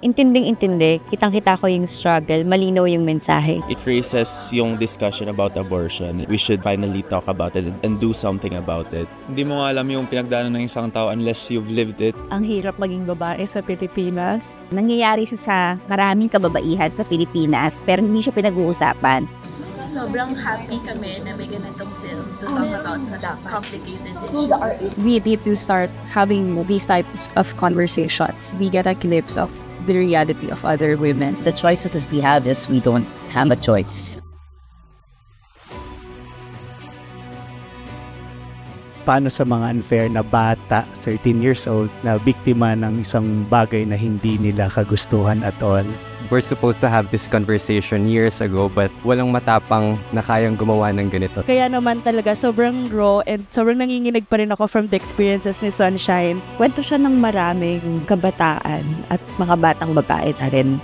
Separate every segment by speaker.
Speaker 1: intinding-intindi. Kitang-kita ko yung struggle, malinaw yung mensahe.
Speaker 2: It raises yung discussion about abortion. We should finally talk about it and do something about it.
Speaker 3: Hindi mo nga alam yung pinagdaanan ng isang tao unless you've lived it.
Speaker 4: Ang hirap maging babae sa Pilipinas.
Speaker 5: Nangyayari siya sa maraming kababaihan sa Pilipinas pero hindi siya pinag-uusapan.
Speaker 6: Sobrang happy kami na may ganitong film to talk about such complicated issues.
Speaker 4: We need to start having these types of conversations. We get a glimpse of the reality of other women.
Speaker 7: The choices that we have is we don't have a choice.
Speaker 8: Paano sa mga unfair na bata, 13 years old, na biktima ng isang bagay na hindi nila kagustuhan at all?
Speaker 9: We're supposed to have this conversation years ago but walang matapang na kayang gumawa ng ganito.
Speaker 4: Kaya naman talaga sobrang raw and sobrang nanginginig pa rin ako from the experiences ni Sunshine.
Speaker 1: Kwento siya ng maraming kabataan at mga batang babae na rin.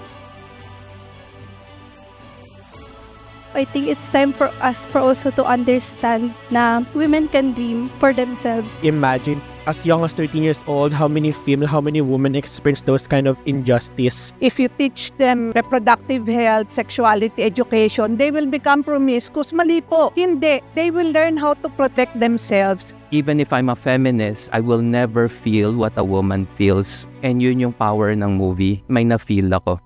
Speaker 4: I think it's time for us for also to understand na women can dream for themselves.
Speaker 10: Imagine, as young as 13 years old, how many women experience those kind of injustice.
Speaker 11: If you teach them reproductive health, sexuality, education, they will become promiscuous. Mali po. Hindi. They will learn how to protect themselves.
Speaker 9: Even if I'm a feminist, I will never feel what a woman feels. And yun yung power ng movie. May na-feel ako.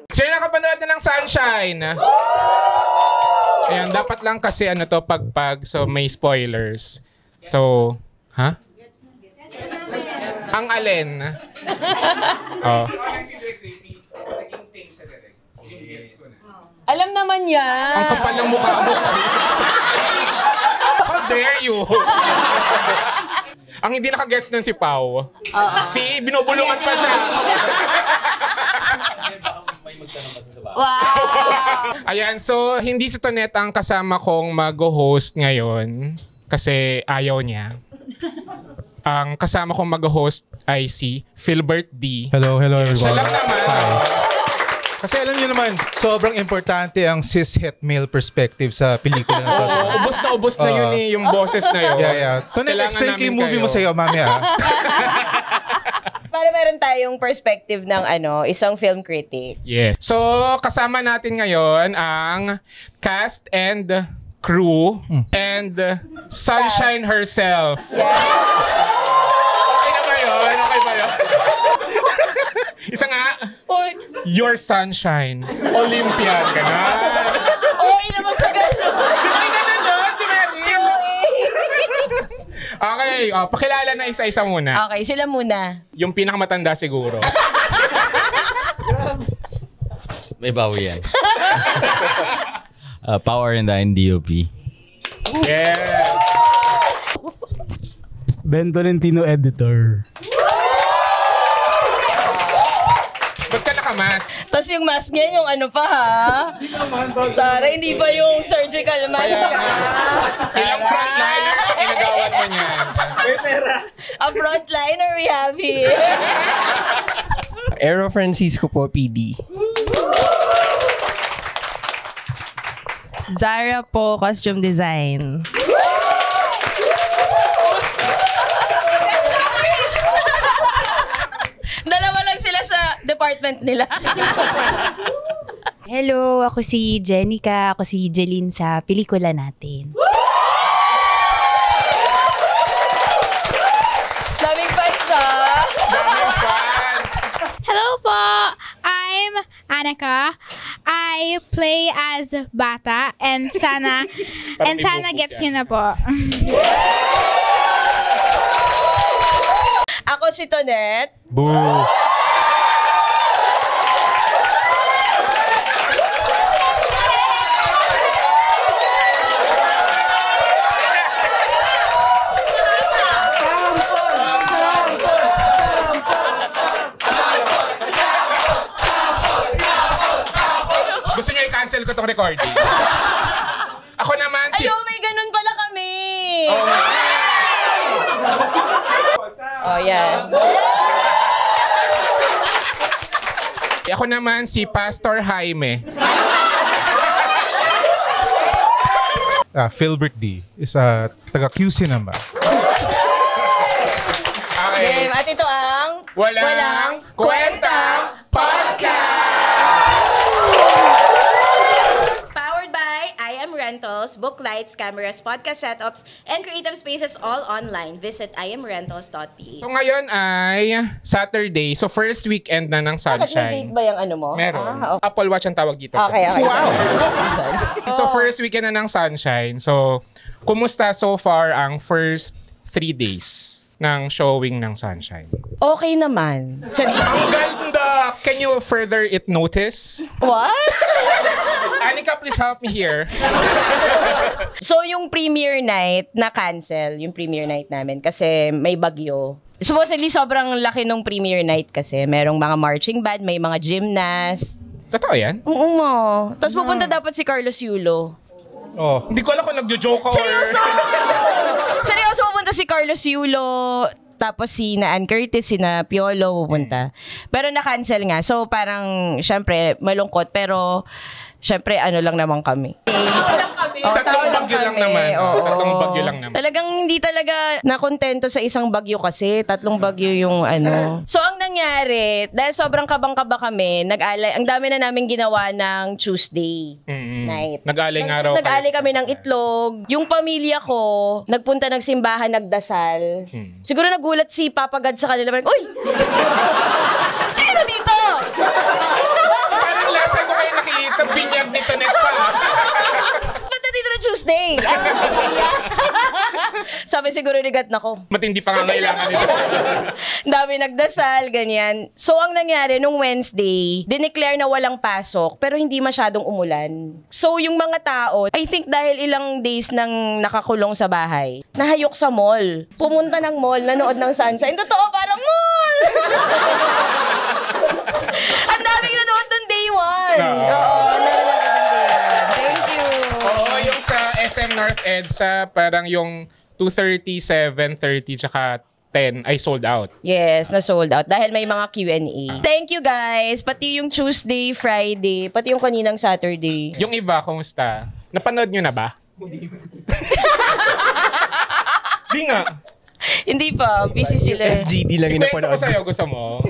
Speaker 12: Sino nakapanood na ng Sunshine? Ayan, dapat lang kasi ano to pagpag, so may spoilers. So, ha? Ang alin? Oh.
Speaker 13: Alam naman yan.
Speaker 12: Ang kapal ng mukha mo. How dare you? Ang hindi nakagets nun si Pau. Si binubulungan pa siya.
Speaker 13: Wow!
Speaker 12: Ayan, so hindi si Tonetta ang kasama kong mag-host ngayon kasi ayaw niya. Ang kasama kong mag-host ay si Philbert D.
Speaker 14: Hello everyone.
Speaker 12: Siya lang naman.
Speaker 14: Hi. Kasi alam niyo naman, sobrang importante ang cis-het male perspective sa pelikula na ito.
Speaker 12: Ubus na yun eh, yung boses na yun.
Speaker 14: Yeah. Tonetta, explain ko yung movie mo sa'yo, mamaya.
Speaker 13: Para meron tayong perspective ng isang film critic.
Speaker 12: Yes. So, kasama natin ngayon ang cast and crew and Sunshine herself.
Speaker 13: Yeah.
Speaker 12: Okay na ba yun? Okay ba yun? Isa nga, your Sunshine. Olympian, gano'n.
Speaker 13: Okay naman sa gano'n.
Speaker 12: May gano'n doon, si Mary. Okay, pakilala na isa-isa muna.
Speaker 13: Okay, sila muna.
Speaker 12: Yung pinakamatanda siguro.
Speaker 15: May bawi yan. Power and DOP.
Speaker 12: Yes!
Speaker 8: Ben Tolentino, editor.
Speaker 12: Ba't ka nakamas?
Speaker 13: Tapos yung mask niya, yung ano pa ha? Tara, hindi ba yung surgical mask ha?
Speaker 12: Ilang frontliners ang inagawan mo niyan?
Speaker 13: A frontliner we have here.
Speaker 16: Aero Francisco po, PD.
Speaker 17: Zara po, costume design.
Speaker 13: Dalawa lang sila sa department nila.
Speaker 1: Hello, ako si Jenica, ako si Jeline sa pelikula natin.
Speaker 13: Daming fans ha?
Speaker 12: Daming fans!
Speaker 18: Hello po, I'm Annika. I play as Bata and sana gets yun na po.
Speaker 13: Ako si Tonette.
Speaker 14: Boo!
Speaker 12: Gusto niyo i-cancel ko tong recording? Ako naman si...
Speaker 13: Ayaw, may ganun pala kami.
Speaker 12: Oh,
Speaker 13: yan.
Speaker 12: Ako naman si Pastor Jaime.
Speaker 14: Philbert D. is taga QC naman.
Speaker 12: Okay.
Speaker 13: Game. At ito ang
Speaker 12: Walang Kwentang Podcast!
Speaker 13: Powered by I Am Rentals, book lights, cameras, podcast setups, and creative spaces all online. Visit imrentals.ph.
Speaker 12: So ngayon ay Saturday. So first weekend na ng
Speaker 13: Bakit may
Speaker 12: Sunshine.
Speaker 13: date ba yung ano mo?
Speaker 12: Meron.
Speaker 13: Okay.
Speaker 12: Apple Watch ang tawag dito.
Speaker 13: Okay.
Speaker 12: Wow! So first weekend na ng Sunshine. So, kumusta so far ang first 3 days ng showing ng Sunshine?
Speaker 13: Okay naman.
Speaker 12: Ang ganda! Can you further it notice?
Speaker 13: What?
Speaker 12: Anika, please help me here.
Speaker 13: So, yung premiere night, na-cancel yung premiere night namin kasi may bagyo. Supposedly, sobrang laki nung premiere night kasi merong mga marching band, may mga gymnast.
Speaker 12: Totoo yan?
Speaker 13: Oo nga. Tapos pupunta dapat si Carlos Yulo.
Speaker 12: Oh. Hindi ko alam kung nagjo-joke or...
Speaker 13: Seryoso! Seryoso, pupunta si Carlos Yulo. Tapos si na Ann Curtis, si na Piolo pupunta. Pero na-cancel nga. So parang, syempre, malungkot. Pero, syempre, ano lang naman kami.
Speaker 12: Tatlong bagyo lang naman. Tatlong bagyo lang naman.
Speaker 13: Talagang hindi talaga nakontento sa isang bagyo kasi. 3 bagyo yung ano. So, ang nangyari, dahil sobrang kabang-kaba kami, nag-alay, ang dami na namin ginawa ng Tuesday night.
Speaker 12: Nag-alay nga raw.
Speaker 13: Nag-alay kami ng itlog. Yung pamilya ko, nagpunta ng simbahan, nagdasal. Siguro nagulat si Papa God sa kanila. Uy! Ano dito?
Speaker 12: Parang last time ko kayo nakikita, binyag ni Tonet pa.
Speaker 13: Dito na Tuesday. Sabi siguro ni Gat, nako.
Speaker 12: Matindi pa nga kailangan nito.
Speaker 13: Dami nagdasal, ganyan. So, ang nangyari, nung Wednesday, dineclare na walang pasok, pero hindi masyadong umulan. So, yung mga tao, I think dahil ilang days nang nakakulong sa bahay, nahayok sa mall. Pumunta ng mall, nanood ng Sunshine. Totoo, parang mall! Ang daming nanood ng day 1. Oo, nanood.
Speaker 12: Oo, yung sa SM North EDSA, parang yung 2:30, 7:30, tsaka 10 ay sold out.
Speaker 13: Yes, na-sold out. Dahil may mga Q&A. Thank you guys. Pati yung Tuesday, Friday, pati yung kaninang Saturday.
Speaker 12: Yung iba, kumusta? Napanood nyo na ba? Di nga.
Speaker 13: Hindi pa. Busy sila.
Speaker 10: FGD lang yung
Speaker 12: Ikwento ko
Speaker 10: napanood.
Speaker 12: sa'yo, gusto mo?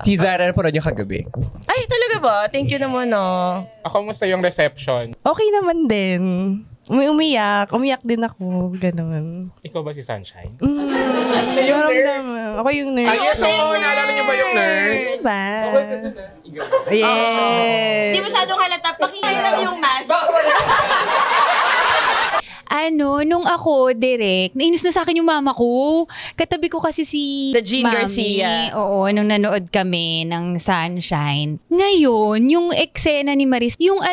Speaker 10: Si Zara napanood yung kagabi.
Speaker 13: Ay, talaga ba? Thank you naman, oh.
Speaker 12: Kamusta yung reception?
Speaker 17: Okay naman din. Umiyak din ako. Ganon.
Speaker 12: Ikaw ba si Sunshine?
Speaker 17: Ako yung nurse.
Speaker 12: Ay, yes, oo. Naalala niyo ba yung nurse?
Speaker 17: Diba? Yes.
Speaker 13: Hindi masyadong halata. Pakihirap yung mask.
Speaker 1: Nung ako, direct, nainis na sa akin yung mama ko. Katabi ko kasi si
Speaker 13: The Jean
Speaker 1: Mami.
Speaker 13: Garcia.
Speaker 1: Oo, nung nanood kami ng Sunshine. Ngayon, yung eksena ni Maris, yung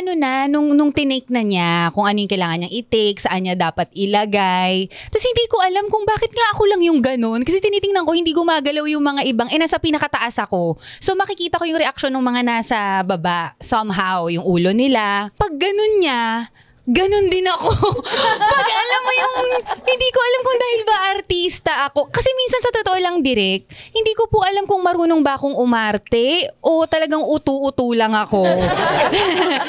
Speaker 1: nung tinake na niya, kung ano yung kailangan niyang i-take, saan niya dapat ilagay. Tapos hindi ko alam kung bakit nga ako lang yung ganun. Kasi tinitingnan ko, hindi gumagalaw yung mga ibang. Nasa pinakataas ako. So makikita ko yung reaction ng mga nasa baba. Somehow, yung ulo nila. Pag ganun niya, ganun din ako. Pag alam mo yung, hindi ko alam kung dahil ba artista ako. Kasi minsan sa totoo lang, direct, hindi ko po alam kung marunong ba akong umarte o talagang utu-utu lang ako.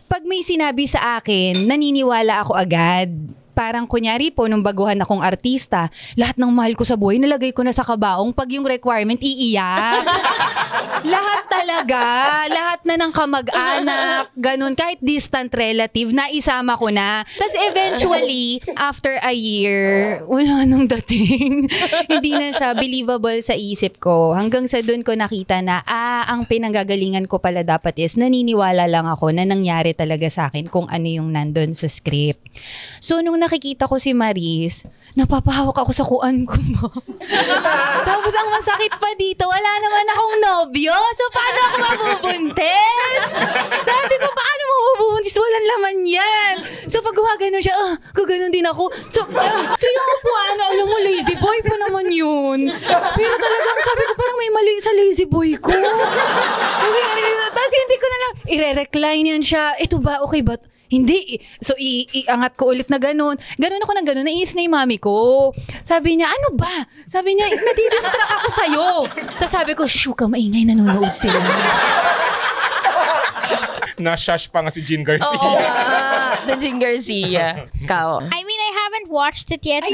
Speaker 1: Pag may sinabi sa akin, naniniwala ako agad. Parang kunyari po, nung baguhan akong artista, lahat ng mahal ko sa buhay, nalagay ko na sa kabaong. Pag yung requirement, iiyak. Lahat talaga. Lahat na ng kamag-anak, ganun. Kahit distant relative, naisama ko na. Tapos eventually, after a year, wala nang dating. Hindi na siya believable sa isip ko. Hanggang sa dun ko nakita na, ang pinanggagalingan ko pala dapat is, naniniwala lang ako na nangyari talaga sa akin kung ano yung nandun sa script. So, nung nakikita ko si Maris, napapahawak ako sa kuan ko, ma'am. Tapos ang masakit pa dito, wala naman akong nobyo. So, paano ako mabubuntis? Sabi ko, paano mo mabubuntis? Walang laman yan. So, pag gumagano siya, gaganon din ako. So yung upuan, alam mo, lazy boy po naman yun. Pero talagang sabi ko, parang may mali sa lazy boy ko. Tapos hindi ko na lang, i-recline yun siya. Ito ba, okay ba? Hindi. So, iangat ko ulit na ganun. Ganun ako ng ganun. Naiis na yung mami ko. Sabi niya, ano ba? Sabi niya, nadidistract ako sa'yo. Tapos sabi ko, shoo ka, maingay, nanonood sila.
Speaker 12: Na-shush pa nga si Jean Garcia.
Speaker 13: Oo, the Jean Garcia. Kao.
Speaker 18: I mean, I haven't watched it yet.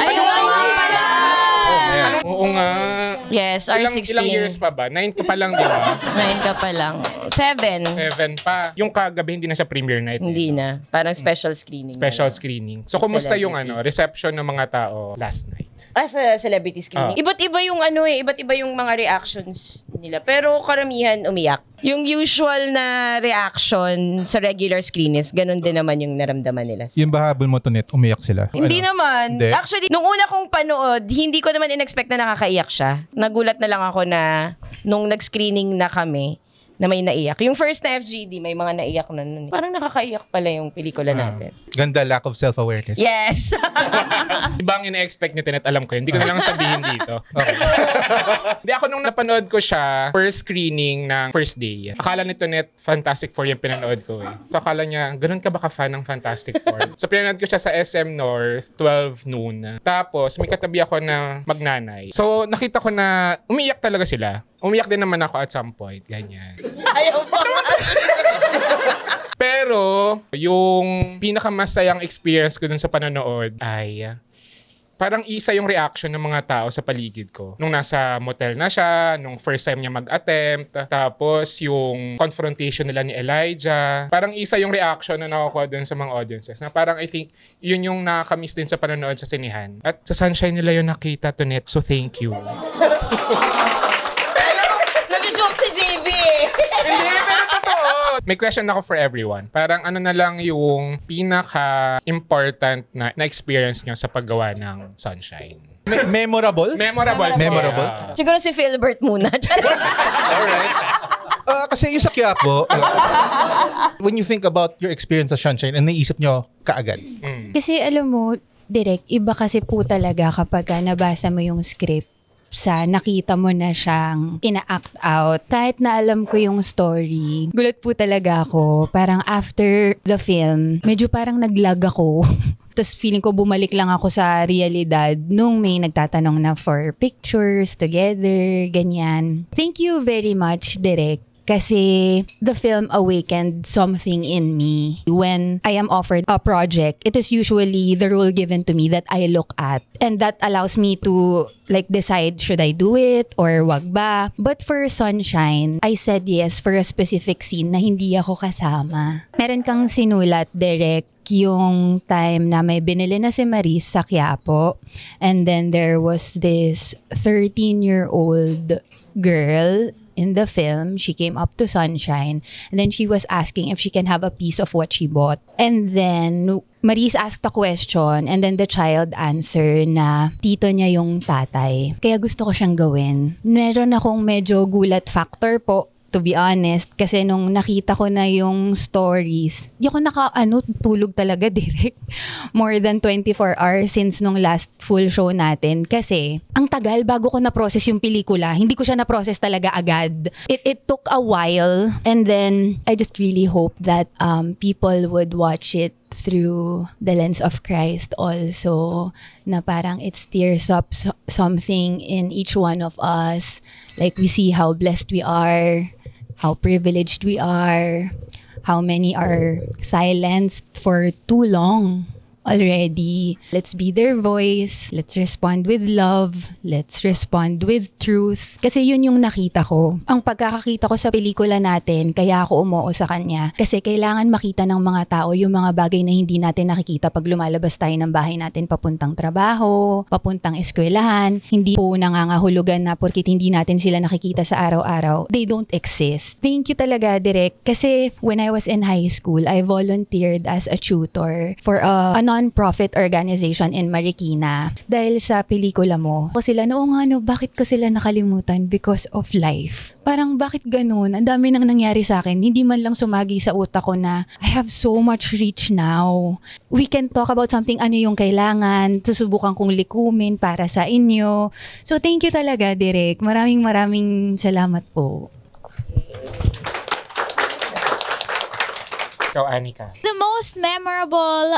Speaker 12: Oo nga.
Speaker 13: Yes, R16.
Speaker 12: Ilang years pa ba? 9 ka pa lang, di ba?
Speaker 13: 9 ka pa lang. 7.
Speaker 12: 7 pa. Yung kagabi, hindi na siya premiere night.
Speaker 13: Hindi na. Parang special screening.
Speaker 12: Special screening. So, kumusta yung reception ng mga tao last night?
Speaker 13: Sa celebrity screening. Iba't iba yung iba't iba yung mga reactions nila. Pero karamihan umiyak. Yung usual na reaction sa regular screenings, ganun din naman yung naramdaman nila.
Speaker 14: Yung bahabol mo to net, umiyak sila.
Speaker 13: Hindi naman.
Speaker 14: Hindi?
Speaker 13: Actually, nung una kong panood, hindi ko naman in-expect na nakakaiyak siya. Nagulat na lang ako na nung nag-screening na kami, na may naiyak. Yung first na FGD, may mga naiyak na nun. Parang nakakaiyak pala yung pelikula natin.
Speaker 14: Ganda, lack of self-awareness.
Speaker 13: Yes!
Speaker 12: Ibang ina-expect ni Tenet, alam ko yun. Hindi ko na lang sabihin dito. Hindi ako nung napanood ko siya, first screening ng first day. Akala ni Tenet, Fantastic Four yung pinanood ko eh. So akala niya, ganun ka ba ka-fan ng Fantastic Four? So pinanood ko siya sa SM North, 12 noon. Tapos may katabi ako na magnanay. So nakita ko na umiiyak talaga sila. Umiyak din naman ako at some point. Ganyan.
Speaker 13: Ayaw pa.
Speaker 12: Pero, yung pinakamasayang experience ko dun sa panonood ay parang isa yung reaction ng mga tao sa paligid ko. Nung nasa motel na siya, nung first time niya mag-attempt, tapos yung confrontation nila ni Elijah. Parang isa yung reaction na nakukuha dun sa mga audiences. Na parang I think yun yung nakakamiss din sa panonood sa sinihan. At sa Sunshine nila yung nakita to net. So thank you.
Speaker 13: Nag-joke si JV.
Speaker 12: Hindi, pero totoo. May question ako for everyone. Parang ano na lang yung pinaka-important na experience nyo sa paggawa ng Sunshine?
Speaker 14: Memorable?
Speaker 12: Memorable.
Speaker 13: Siguro si Philbert muna.
Speaker 14: Alright. Kasi yung sa Quiapo, when you think about your experience sa Sunshine, naisip nyo kaagad?
Speaker 1: Kasi alam mo, Direk, iba kasi po talaga kapag nabasa mo yung script sa nakita mo na siyang ina-act out. Kahit na alam ko yung story, gulat po talaga ako. Parang after the film, medyo parang nag-lag ako. Tapos feeling ko bumalik lang ako sa realidad nung may nagtatanong na for pictures together, ganyan. Thank you very much, Direk. Kasi the film awakened something in me. When I am offered a project, it is usually the role given to me that I look at. And that allows me to decide should I do it or wag ba. But for Sunshine, I said yes for a specific scene na hindi ako kasama. Meron kang sinulat, Derek, yung time na may binili na si Maris sa Quiapo. And then there was this 13-year-old girl in the film. She came up to Sunshine and then she was asking if she can have a piece of what she bought. And then Maris asked a question and then the child answered na tito niya yung tatay. Kaya gusto ko siyang gawin. Meron akong medyo gulat factor po, to be honest, kasi nung nakita ko na yung stories, di ako tulog talaga direct. More than 24 hours since nung last full show natin. Kasi, ang tagal bago ko na-process yung pelikula. Hindi ko siya na-process talaga agad. It took a while. And then, I just really hope that people would watch it through the lens of Christ also, na parang it stirs up something in each one of us. Like we see how blessed we are, how privileged we are, how many are silenced for too long already. Let's be their voice. Let's respond with love. Let's respond with truth. Kasi yun yung nakita ko. Ang pagkakakita ko sa pelikula natin, kaya ako umuo sa kanya. Kasi kailangan makita ng mga tao yung mga bagay na hindi natin nakikita pag lumalabas tayo ng bahay natin papuntang trabaho, papuntang eskwelahan. Hindi po nangangahulugan na porkit hindi natin sila nakikita sa araw-araw. They don't exist. Thank you talaga, Direk. Kasi when I was in high school, I volunteered as a tutor for a non-profit organization in Marikina. Dahil sa pelikula mo, ko sila, bakit ko sila nakalimutan? Because of life. Parang bakit ganun? Ang dami nang nangyari sa akin. Hindi man lang sumagi sa utak ko na I have so much reach now. We can talk about something, ano yung kailangan. Susubukan kong likumin para sa inyo. So thank you talaga, Direk. Maraming salamat po.
Speaker 12: Ikaw, Anika.
Speaker 18: The most memorable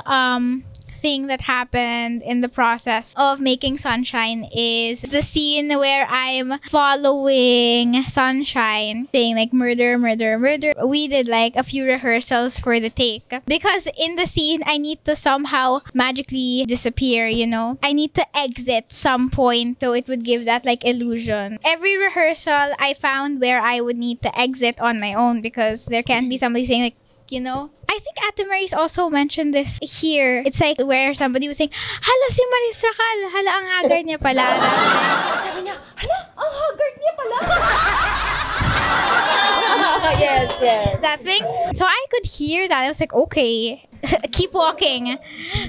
Speaker 18: thing that happened in the process of making Sunshine is the scene where I'm following Sunshine saying like murder, murder, murder. We did like a few rehearsals for the take because in the scene I need to somehow magically disappear, you know? I need to exit some point so it would give that like illusion. Every rehearsal I found where I would need to exit on my own because there can't be somebody saying like, you know? I think Ate Maris also mentioned this here. It's like where somebody was saying, hala si Maris Racal, hala ang haggard niya pala.
Speaker 13: Sabi niya, hala, ang haggard niya pala. Yes, yes.
Speaker 18: That thing. So I could hear that. I was like, okay, keep walking.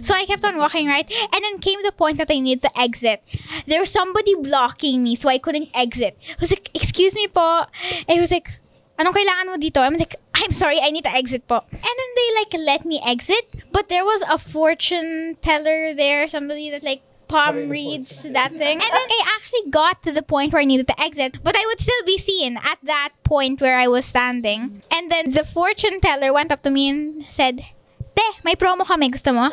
Speaker 18: So I kept on walking, right? And then came the point that I needed to exit. There was somebody blocking me, so I couldn't exit. I was like, excuse me po. And he was like, anong kailangan mo dito? I'm like, I'm sorry, I need to exit po. And then they like let me exit, but there was a fortune teller there, somebody that like palm reads that thing. And then I actually got to the point where I needed to exit, but I would still be seen at that point where I was standing. And then the fortune teller went up to me and said, "Te, may promo kami, gusto mo?"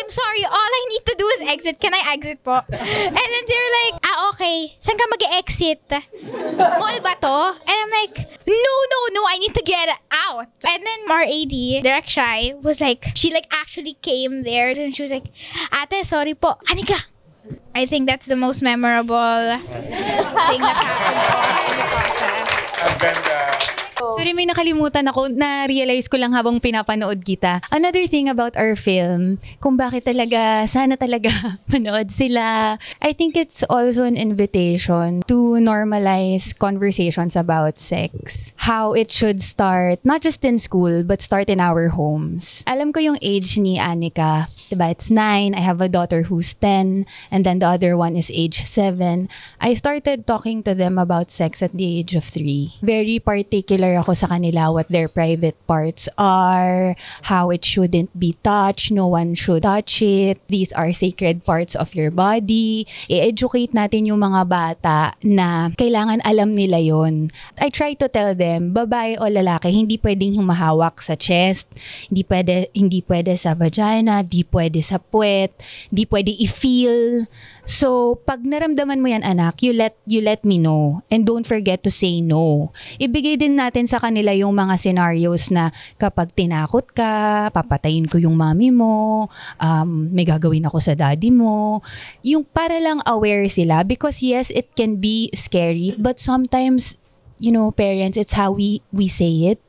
Speaker 18: Sorry, all I need to do is exit. Can I exit po? And then they're like, okay. Saan ka mag-exit? Mall ba to? And I'm like, no, I need to get out. And then our AD, Direct Shy, was like, she like actually came there and she was like, ate, sorry po. Anika. I think that's the most memorable thing that happened in the process.
Speaker 12: Ang ganda.
Speaker 1: Sorry, may nakalimutan ako. Na-realize ko lang habang pinapanood kita. Another thing about our film, kung bakit talaga, sana talaga manood sila. I think it's also an invitation to normalize conversations about sex. How it should start, not just in school, but start in our homes. Alam ko yung age ni Anika. Diba? It's 9. I have a daughter who's 10. And then the other one is age 7. I started talking to them about sex at the age of 3. Very particular ako sa kanila what their private parts are, how it shouldn't be touched, no one should touch it, these are sacred parts of your body. I-educate natin yung mga bata na kailangan alam nila yon. I try to tell them, babae o lalaki, hindi pwedeng humahawak sa chest, hindi pwede sa vagina, hindi pwede sa puwet, hindi pwede i-feel. So, pag naramdaman mo yan, anak, you let me know. And don't forget to say no. Ibigay din natin sa kanila yung mga scenarios na kapag tinakot ka, papatayin ko yung mami mo, may gagawin ako sa daddy mo. Yung para lang aware sila. Because yes, it can be scary, but sometimes, you know, parents, it's how we say it.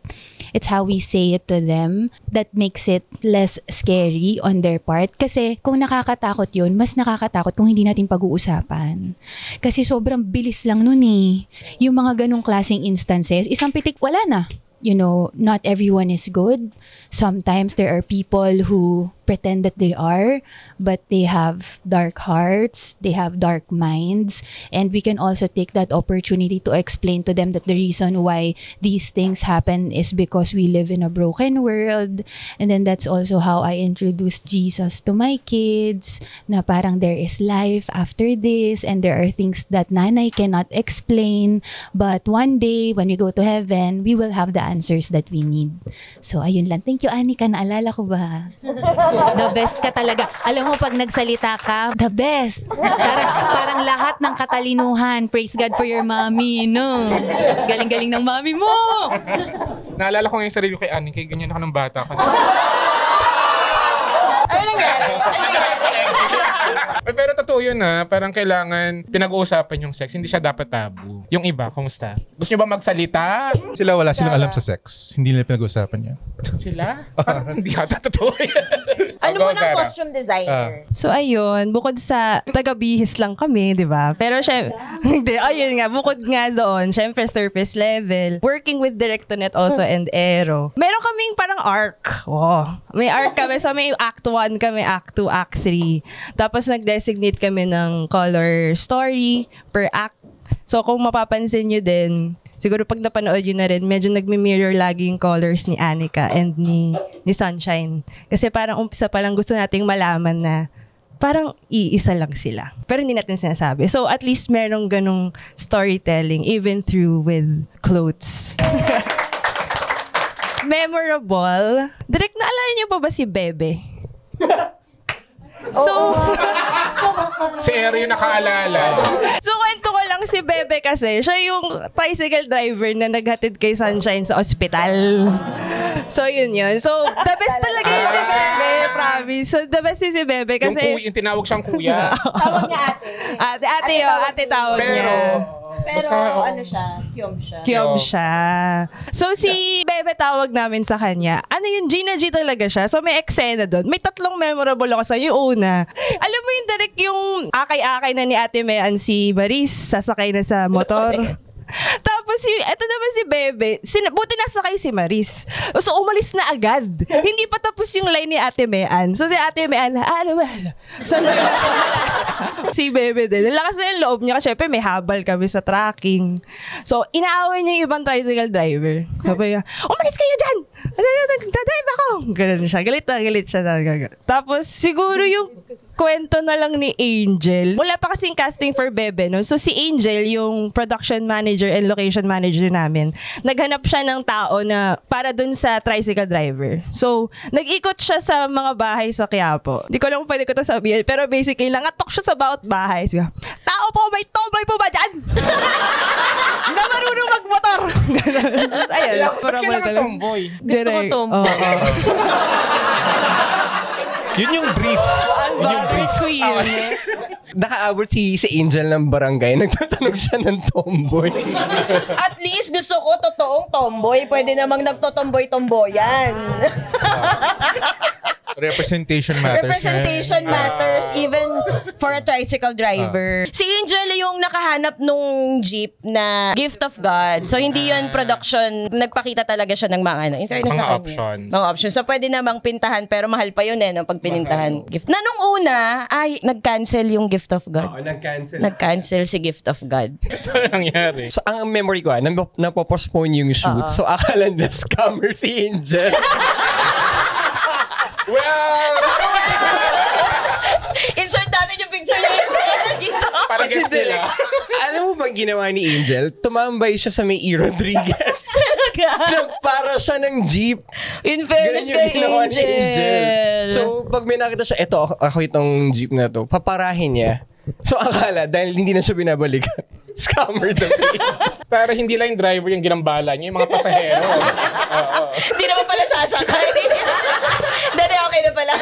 Speaker 1: It's how we say it to them that makes it less scary on their part. Kasi kung nakakatakot yun, mas nakakatakot kung hindi natin pag-uusapan. Kasi sobrang bilis lang nun eh. Yung mga ganong klaseng instances, isang pitik, wala na. You know, not everyone is good. Sometimes there are people who pretend that they are, but they have dark hearts, they have dark minds, and we can also take that opportunity to explain to them that the reason why these things happen is because we live in a broken world. And then that's also how I introduced Jesus to my kids, na parang there is life after this, and there are things that nanay cannot explain, but one day when we go to heaven, we will have the answers that we need. So ayun lang. Thank you, Anika. Naalala ko ba? The best ka talaga. Alam mo, pag nagsalita ka, the best. Parang lahat ng katalinuhan. Praise God for your mommy, no? Galing-galing ng mommy mo!
Speaker 12: Naalala ko ngayon sarili ko kay Annie, kaya ganyan ako ng bata ko.
Speaker 13: Ano nangyari?
Speaker 12: Pero totoo yun na, parang kailangan pinag-uusapan yung sex. Hindi siya dapat tabu. Yung iba, kumusta? Gusto nyo ba magsalita?
Speaker 14: Sila wala silang alam sa sex. Hindi nila pinag-uusapan yan.
Speaker 12: Sila? Parang hindi yata totoo yan.
Speaker 13: Ano mo ng costume designer?
Speaker 17: So ayun, bukod sa taga-bihis lang kami, di ba? Pero hindi, ayun nga, bukod nga doon, syempre surface level, working with Directonet also and Aero. Meron kaming parang arc. Oh, may arc kami. So may act 1 kami, act 2, act 3. Tapos nag-designate kami ng color story per act. So kung mapapansin nyo din, siguro pag napanood yun na rin, medyo nagmi-mirror lagi yung colors ni Anika and ni Sunshine. Kasi parang umpisa pa lang gusto nating malaman na parang iisa lang sila. Pero hindi natin sinasabi. So at least merong ganong storytelling even through with clothes. Memorable. Direct, naalala niyo pa ba si Bebe? So,
Speaker 12: si Ero yung nakaalala.
Speaker 17: So, kwento ko lang si Bebe kasi, siya yung tricycle driver na naghatid kay Sunshine sa ospital. So, yun. So, the best talaga yun si Bebe, promise. So, the best yun si Bebe kasi...
Speaker 12: Yung tinawag siyang kuya.
Speaker 13: Tawag niya ate.
Speaker 17: Ate tawag niya.
Speaker 13: Pero ano siya,
Speaker 17: Kyom siya. So, si Bebe tawag namin sa kanya. Ano yun, Gina G talaga siya. So, may eksena doon. May 3 memorable ako sa yung una. Alam mo yung direct yung akay-akay na ni Ate Mean si Maris, sasakay na sa motor. Tapos, eto naman si Bebe, buti nasakay si Maris. So, umalis na agad. Hindi pa tapos yung line ni Ate Mean. So, si Ate Mean, si Bebe din. Lakas na yung loob niya kasi syempre may habal kami sa tracking. So, inaaway niya yung ibang tricycle driver. Sabi niya, umalis kayo dyan! Nagdadrive ako! Ganun siya. Galit siya. Tapos, siguro yung kwento na lang ni Angel. Wala pa kasing casting for Bebe, no? So, si Angel, yung production manager and location manager namin, naghanap siya ng tao na para dun sa tricycle driver. So, nag-ikot siya sa mga bahay sa Quiapo. Di ko lang pwede ko ito sabihin, pero basically, nangatok siya sa bawat bahay. Sabi, tao po, may tomboy po ba dyan? Na marunong magmotor! Ayan.
Speaker 12: Ba't kailangan tomboy?
Speaker 13: Gusto ko tomboy.
Speaker 19: Yun yung brief. Nakaabot si Angel ng barangay. Nagtatanong siya ng tomboy.
Speaker 13: At least gusto ko totoong tomboy. Pwede namang nagtotomboy-tomboyan.
Speaker 14: Representation matters.
Speaker 13: Representation matters even for a tricycle driver. Si Angel yung nakahanap nung jeep na Gift of God. So hindi yun production. Nagpakita talaga siya ng mga in fairness
Speaker 12: mga
Speaker 13: sa kanya.
Speaker 12: options.
Speaker 13: Mga options. So pwede namang pintahan pero mahal pa yun no, pag pinintahan. Gift. Na nung una, ay nag-cancel yung Gift of God.
Speaker 19: Oo, nag-cancel.
Speaker 13: Nag-cancel si Gift of God.
Speaker 12: So nangyari?
Speaker 19: So ang memory ko, napopostpone yung shoot. So akala nila scammer si Angel.
Speaker 12: Well,
Speaker 13: insert natin yung picture niya dito.
Speaker 12: Para gets nila.
Speaker 19: Alam mo bang ginawa ni Angel? Tumambay siya sa may E. Rodriguez. Nagpara siya ng jeep.
Speaker 13: In fairness kay Angel.
Speaker 19: So, pag may nakita siya, eto, ako itong jeep na to, paparahin niya. So, akala, dahil hindi na siya binabalikan, scammer daw si Angel.
Speaker 12: Pero hindi lang yung driver yung ginambala niya, yung mga pasahero.
Speaker 13: Hindi naman pala sasakay. Dati okay na pala.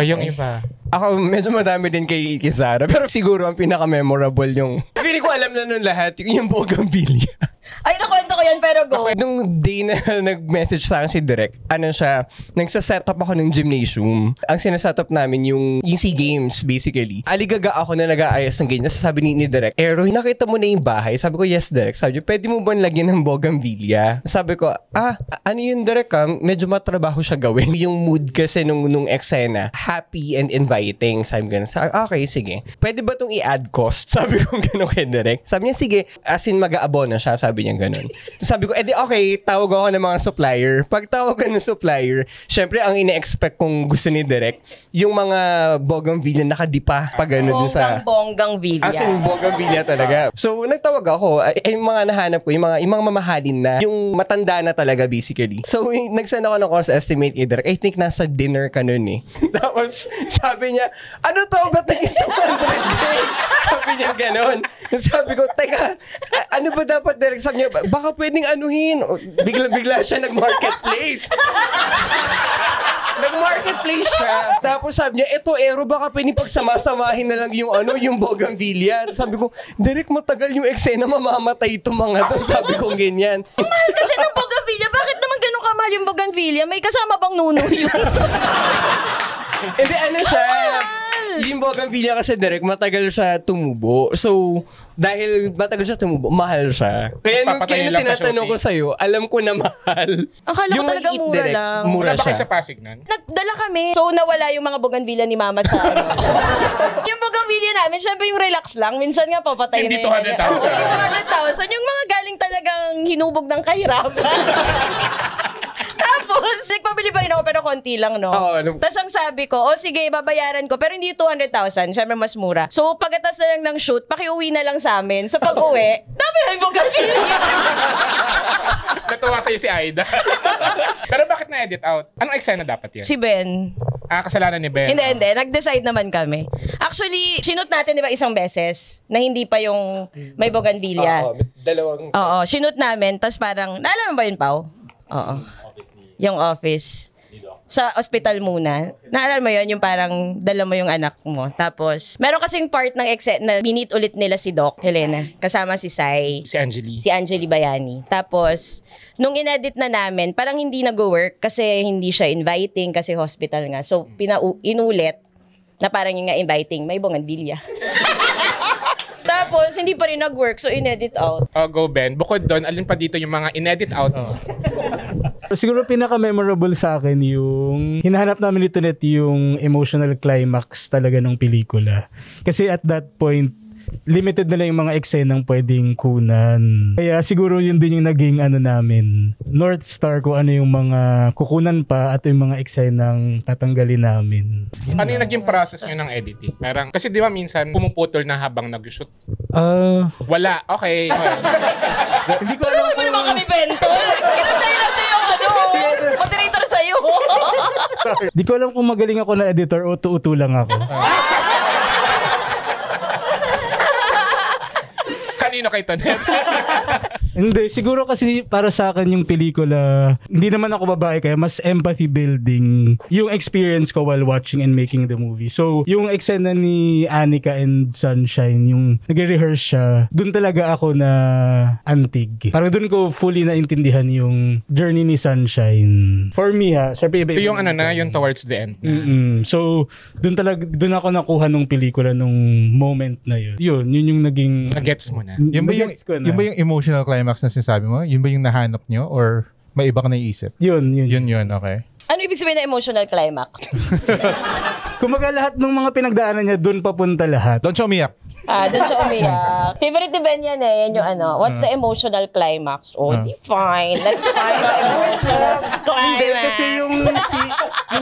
Speaker 12: Yung iba.
Speaker 19: Ako, medyo madami din kay Sarah. Pero siguro ang pinaka-memorable yung... Feeling ko alam na nun lahat, yung Bougainvillea.
Speaker 13: Ay, nakwento ko yan, pero go.
Speaker 19: Nung day na nag-message sa akin si Direk, nagsa-set up ako ng gymnasium. Ang sinaset-up namin yung SEA Games, basically. Aligaga ako na nag-aayos ng game. Sabi ni Direk, Ero, nakita mo na yung bahay? Sabi ko, yes, Direk. Sabi niya, pwede mo ba lagyan ng Bougainvillea? Sabi ko, ano yun, Direk? Medyo matrabaho siya gawin. Yung mood kasi nung eksena, happy and inviting. Sabi ko, okay, sige. Pwede ba itong i-add cost? Sabi ko gano'n kay Direk. Sabi niya, sige. As in, mag-aabono siya. Sabi niya gano'n. Sabi ko, okay, tawag ako ng mga supplier. Pag tawag ko ng supplier, syempre, ang ine-expect kong gusto ni Direk, yung mga Bougainvillea nakadipa pag gano'n dun sa...
Speaker 13: Bonggang-Villea.
Speaker 19: As in, Bougainvillea talaga. So, nagtawag ako. Yung mga nahanap ko, yung mga mamahalin na, yung matanda na talaga, basically. So, nagsend ako ng cost estimate kay Direk. I think nasa dinner ka nun eh. Tapos, sabi niya, ano to? Ba't naging 200K? Sabi niya gano'n. Sabi ko, teka, ano ba dapat, Direk? Sabi niya, baka pwedeng anuhin. Bigla siya nag-marketplace. Nag-marketplace siya. Tapos sabi niya, eto, Ero, baka pwedeng pagsama-samahin na lang yung Bougainvillea. Sabi ko, Direk, matagal yung eksena, mamamatay itong mga to. Sabi ko, ganyan.
Speaker 13: Mahal kasi ng Bougainvillea. Bakit naman ganun kamahal yung Bougainvillea? May kasama bang nuno yun?
Speaker 19: Hindi, ano siya? Yung Bougainvillea kasi, Direk, matagal siya tumubo. So, dahil matagal siya tumubo, mahal siya. Kaya nung tinatanong ko sa'yo, alam ko na mahal.
Speaker 13: Akala ko talaga mura Direk, lang.
Speaker 19: Mura
Speaker 12: siya. Wala ba kayo
Speaker 19: siya.
Speaker 12: sa Pasig nun?
Speaker 13: Nagdala kami. So, nawala yung mga Bougainvillea ni Mama sa yung Bougainvillea namin, syempre yung relax lang. Minsan nga papatayin
Speaker 12: Hindi
Speaker 13: na
Speaker 12: 200,000.
Speaker 13: Hindi 200,000. Yung mga galing talagang hinubog ng kahirapan. Tapos, Tapos, nagpabili pa rin ako pero konti lang, no? Tapos ang sabi ko, sige, babayaran ko. Pero hindi 200,000. Syempre, mas mura. So, pagkatas na lang ng shoot, pakiuwi na lang sa amin. So, pag-uwi, dami na yung bougainvillea.
Speaker 12: Natuwa sa'yo si Aida. Pero bakit na-edit out? Anong eksena dapat yun?
Speaker 13: Si Ben.
Speaker 12: Kasalanan ni Ben.
Speaker 13: Hindi. Nag-decide naman kami. Actually, sinut natin, di ba, isang beses na hindi pa yung may bougainvillea.
Speaker 19: Dalawang...
Speaker 13: Oo, sinut namin. Tapos parang, naalala mo ba yun, Pao? Oo. Yung office. Sa hospital muna. Naalala mo yun, yung parang dala mo yung anak mo. Tapos, meron kasing part ng na minit ulit nila si Doc Helena. Kasama si Sai.
Speaker 12: Si Angeli.
Speaker 13: Si Angeli Bayani. Tapos, nung inedit na namin, parang hindi nag-work kasi hindi siya inviting kasi hospital nga. So, inulit na parang yung nga inviting, may bougainvillea. Tapos, hindi pa rin nag-work, so inedit out.
Speaker 12: Go Ben. Bukod doon, alin pa dito yung mga inedit out?
Speaker 20: Siguro pinaka-memorable sa akin yung hinahanap namin dito net yung emotional climax talaga ng pelikula. Kasi at that point, limited na lang yung mga eksenang pwedeng kunan. Kaya siguro yun din yung naging namin, North Star kung ano yung mga kukunan pa at yung mga eksenang tatanggalin namin.
Speaker 12: Ano yung naging process nyo ng editing? Parang, kasi di ba minsan pumuputol na habang nag-shoot? Wala. Okay.
Speaker 20: Hindi ko alam
Speaker 13: kung... naman kami, Bentol. Inantay natin yung moderator sa'yo.
Speaker 20: Di ko alam kung magaling ako na editor o utu-utu lang ako.
Speaker 12: Kanino kay Tonet?
Speaker 20: Hindi, siguro kasi para sa akin yung pelikula, hindi naman ako babae kaya mas empathy building yung experience ko while watching and making the movie. So, yung eksena ni Anika and Sunshine, yung nag-rehearse siya, dun talaga ako na antig. Parang dun ko fully naintindihan yung journey ni Sunshine. For me syempre iba-iba.
Speaker 12: Yung yung towards the end.
Speaker 20: So, dun ako nakuha nung pelikula nung moment na yun. Yun yung naging...
Speaker 12: Nag-gets mo na.
Speaker 14: Yun ba yung emotional climax na sinasabi mo? Yun ba yung nahanap nyo? Or may iba ka naisip?
Speaker 20: Yun,
Speaker 14: okay.
Speaker 13: Ano ibig sabihin na emotional climax?
Speaker 20: Kumaga lahat ng mga pinagdaanan niya, doon papunta lahat.
Speaker 14: Doon siya umiyak.
Speaker 13: Doon siya umiyak. Favorite ni Ben yan yan yung what's the emotional climax? Di fine. Let's find the emotional climax.
Speaker 20: Kasi yung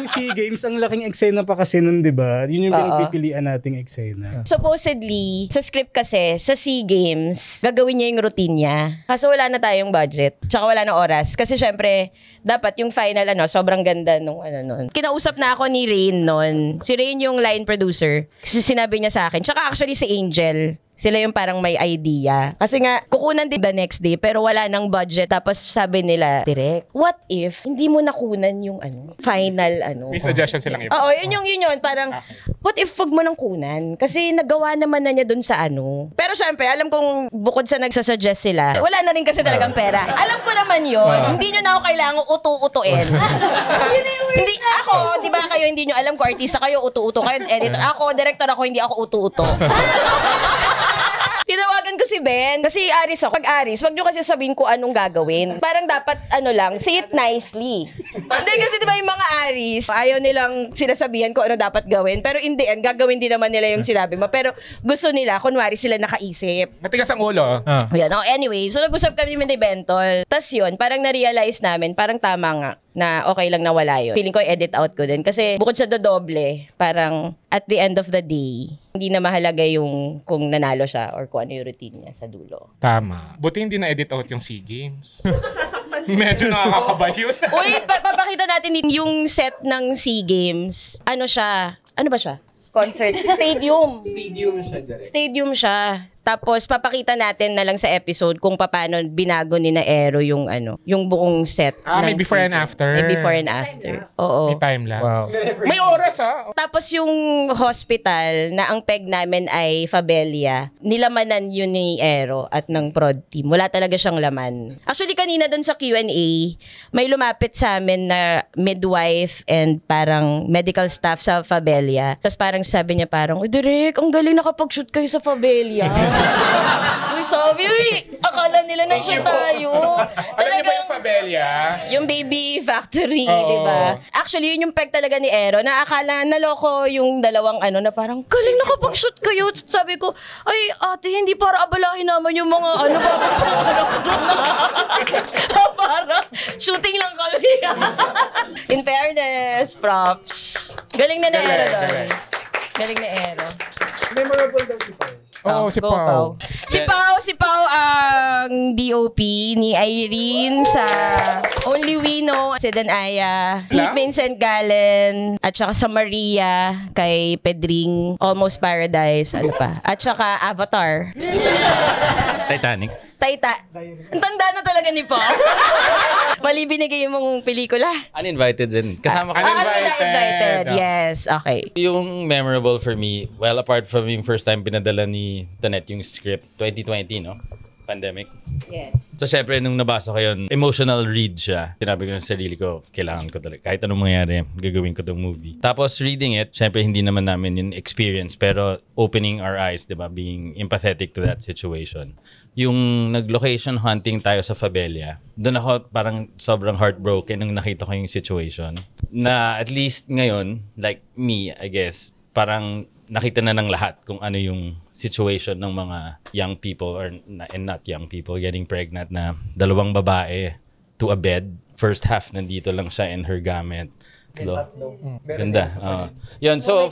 Speaker 20: SEA Games, ang laking eksena pa kasi nun, di ba? Yun yung pinagpipilian nating eksena.
Speaker 13: Supposedly, sa script kasi, sa SEA Games, gagawin niya yung routine niya. Kaso wala na tayong budget. Tsaka wala na oras. Kasi syempre, dapat yung final, sobrang ganda nung nun. Kinausap na ako ni Rain nun. Si Rain yung line producer. Kasi sinabi niya sa akin. Tsaka actually si Angel. Sila yung parang may idea. Kasi nga, kukunan din the next day, pero wala nang budget. Tapos sabi nila, Direk, what if hindi mo nakunan yung final
Speaker 12: May suggestion silang iba.
Speaker 13: Oo, yun. Parang, what if wag mo nang kunan? Kasi nagawa naman na niya dun sa Pero syempre, alam kong bukod sa nagsasuggest sila, wala na rin kasi talagang pera. Alam ko naman yun. Hindi nyo na ako kailangan utu-utuin. Hindi ako, di ba kayo, hindi nyo alam ko, artista kayo, utu-uto kayo, editor. Ako, director ako, hindi ako utu-uto. Tinawagan ko si Ben. Kasi Aris ako. Pag Aris, wag nyo kasi sabihin ko anong gagawin. Parang dapat, say it nicely. Hindi kasi diba yung mga Aris, ayaw nilang sinasabihan ko ano dapat gawin. Pero in the end, gagawin din naman nila yung sinabi mo. Pero gusto nila, kunwari sila nakaisip.
Speaker 12: Matigas ang ulo.
Speaker 13: Anyway, so nag-usap kami ni Bentol. Tas yun, parang na-realize namin, parang tama nga na okay lang na wala yun. Feeling ko edit out ko din. Kasi bukod sa dodoble, parang at the end of the day, hindi na mahalaga yung kung nanalo siya or kung ano yung routine niya sa dulo.
Speaker 12: Tama. Buti hindi na-edit out yung SEA Games. Medyo nakakakaba yun.
Speaker 13: Uy, papakita natin yung set ng SEA Games. Ano ba siya? Concert. Stadium. Stadium siya. Tapos papakita natin na lang sa episode kung paano binago ni na Aero yung yung buong set.
Speaker 12: May before and after.
Speaker 13: May before and after. Oo.
Speaker 12: May time lapse.
Speaker 14: Wow.
Speaker 12: May oras
Speaker 13: Tapos yung hospital na ang peg namin ay Fabelia, nilamanan yun ni Aero at ng prod team. Wala talaga siyang laman. Actually kanina dun sa Q&A, may lumapit sa amin na midwife and parang medical staff sa Fabelia. Tapos parang sabi niya parang, Direk, ang galing nakapag-shoot kayo sa Fabelia. Uy, sabi, akala nila nag-shoot tayo.
Speaker 12: Alam niyo ba yung Fabelia?
Speaker 13: Yung baby factory, di ba? Actually, yun yung peg talaga ni Aero, na akala naloko yung dalawang na parang, galing nakapag-shoot kayo. Sabi ko, ay ate, hindi para abalahin naman yung mga parang, Shooting lang kami. In fairness, props. Galing na Ero doon. Galing na Ero.
Speaker 12: Memorable daw si Pao. Oo, si Pao.
Speaker 13: Si Pao ang DOP ni Irene sa Only We Know, si Danaya, Meet Vincent Galen, at saka sa Maria, kay Pedring, Almost Paradise, ano pa, at saka Avatar.
Speaker 15: Titanic.
Speaker 13: Ang tanda na talaga ni Pao. Mali binigay mong pelikula.
Speaker 15: Uninvited din. Kasama ka.
Speaker 13: Uninvited. Yes, okay.
Speaker 15: Yung memorable for me, well, apart from yung first time pinadala ni Tonet yung script, 2020, no? Pandemic.
Speaker 13: Yes.
Speaker 15: So, syempre, nung nabasa ko yun, emotional read siya. Sinabi ko sa sarili ko, kailangan ko talaga. Kahit anong mangyari, gagawin ko tong movie. Tapos, reading it, syempre, hindi naman namin yung experience, pero opening our eyes, diba? Being empathetic to that situation. Yung nag-location hunting tayo sa Fabella, doon ako parang sobrang heartbroken nung nakita ko yung situation. Na at least ngayon, like me, I guess, parang nakita na ng lahat kung ano yung situation ng mga young people and not young people getting pregnant na dalawang babae to a bed. First half nandito lang siya in her garment. Ganda. Yun, so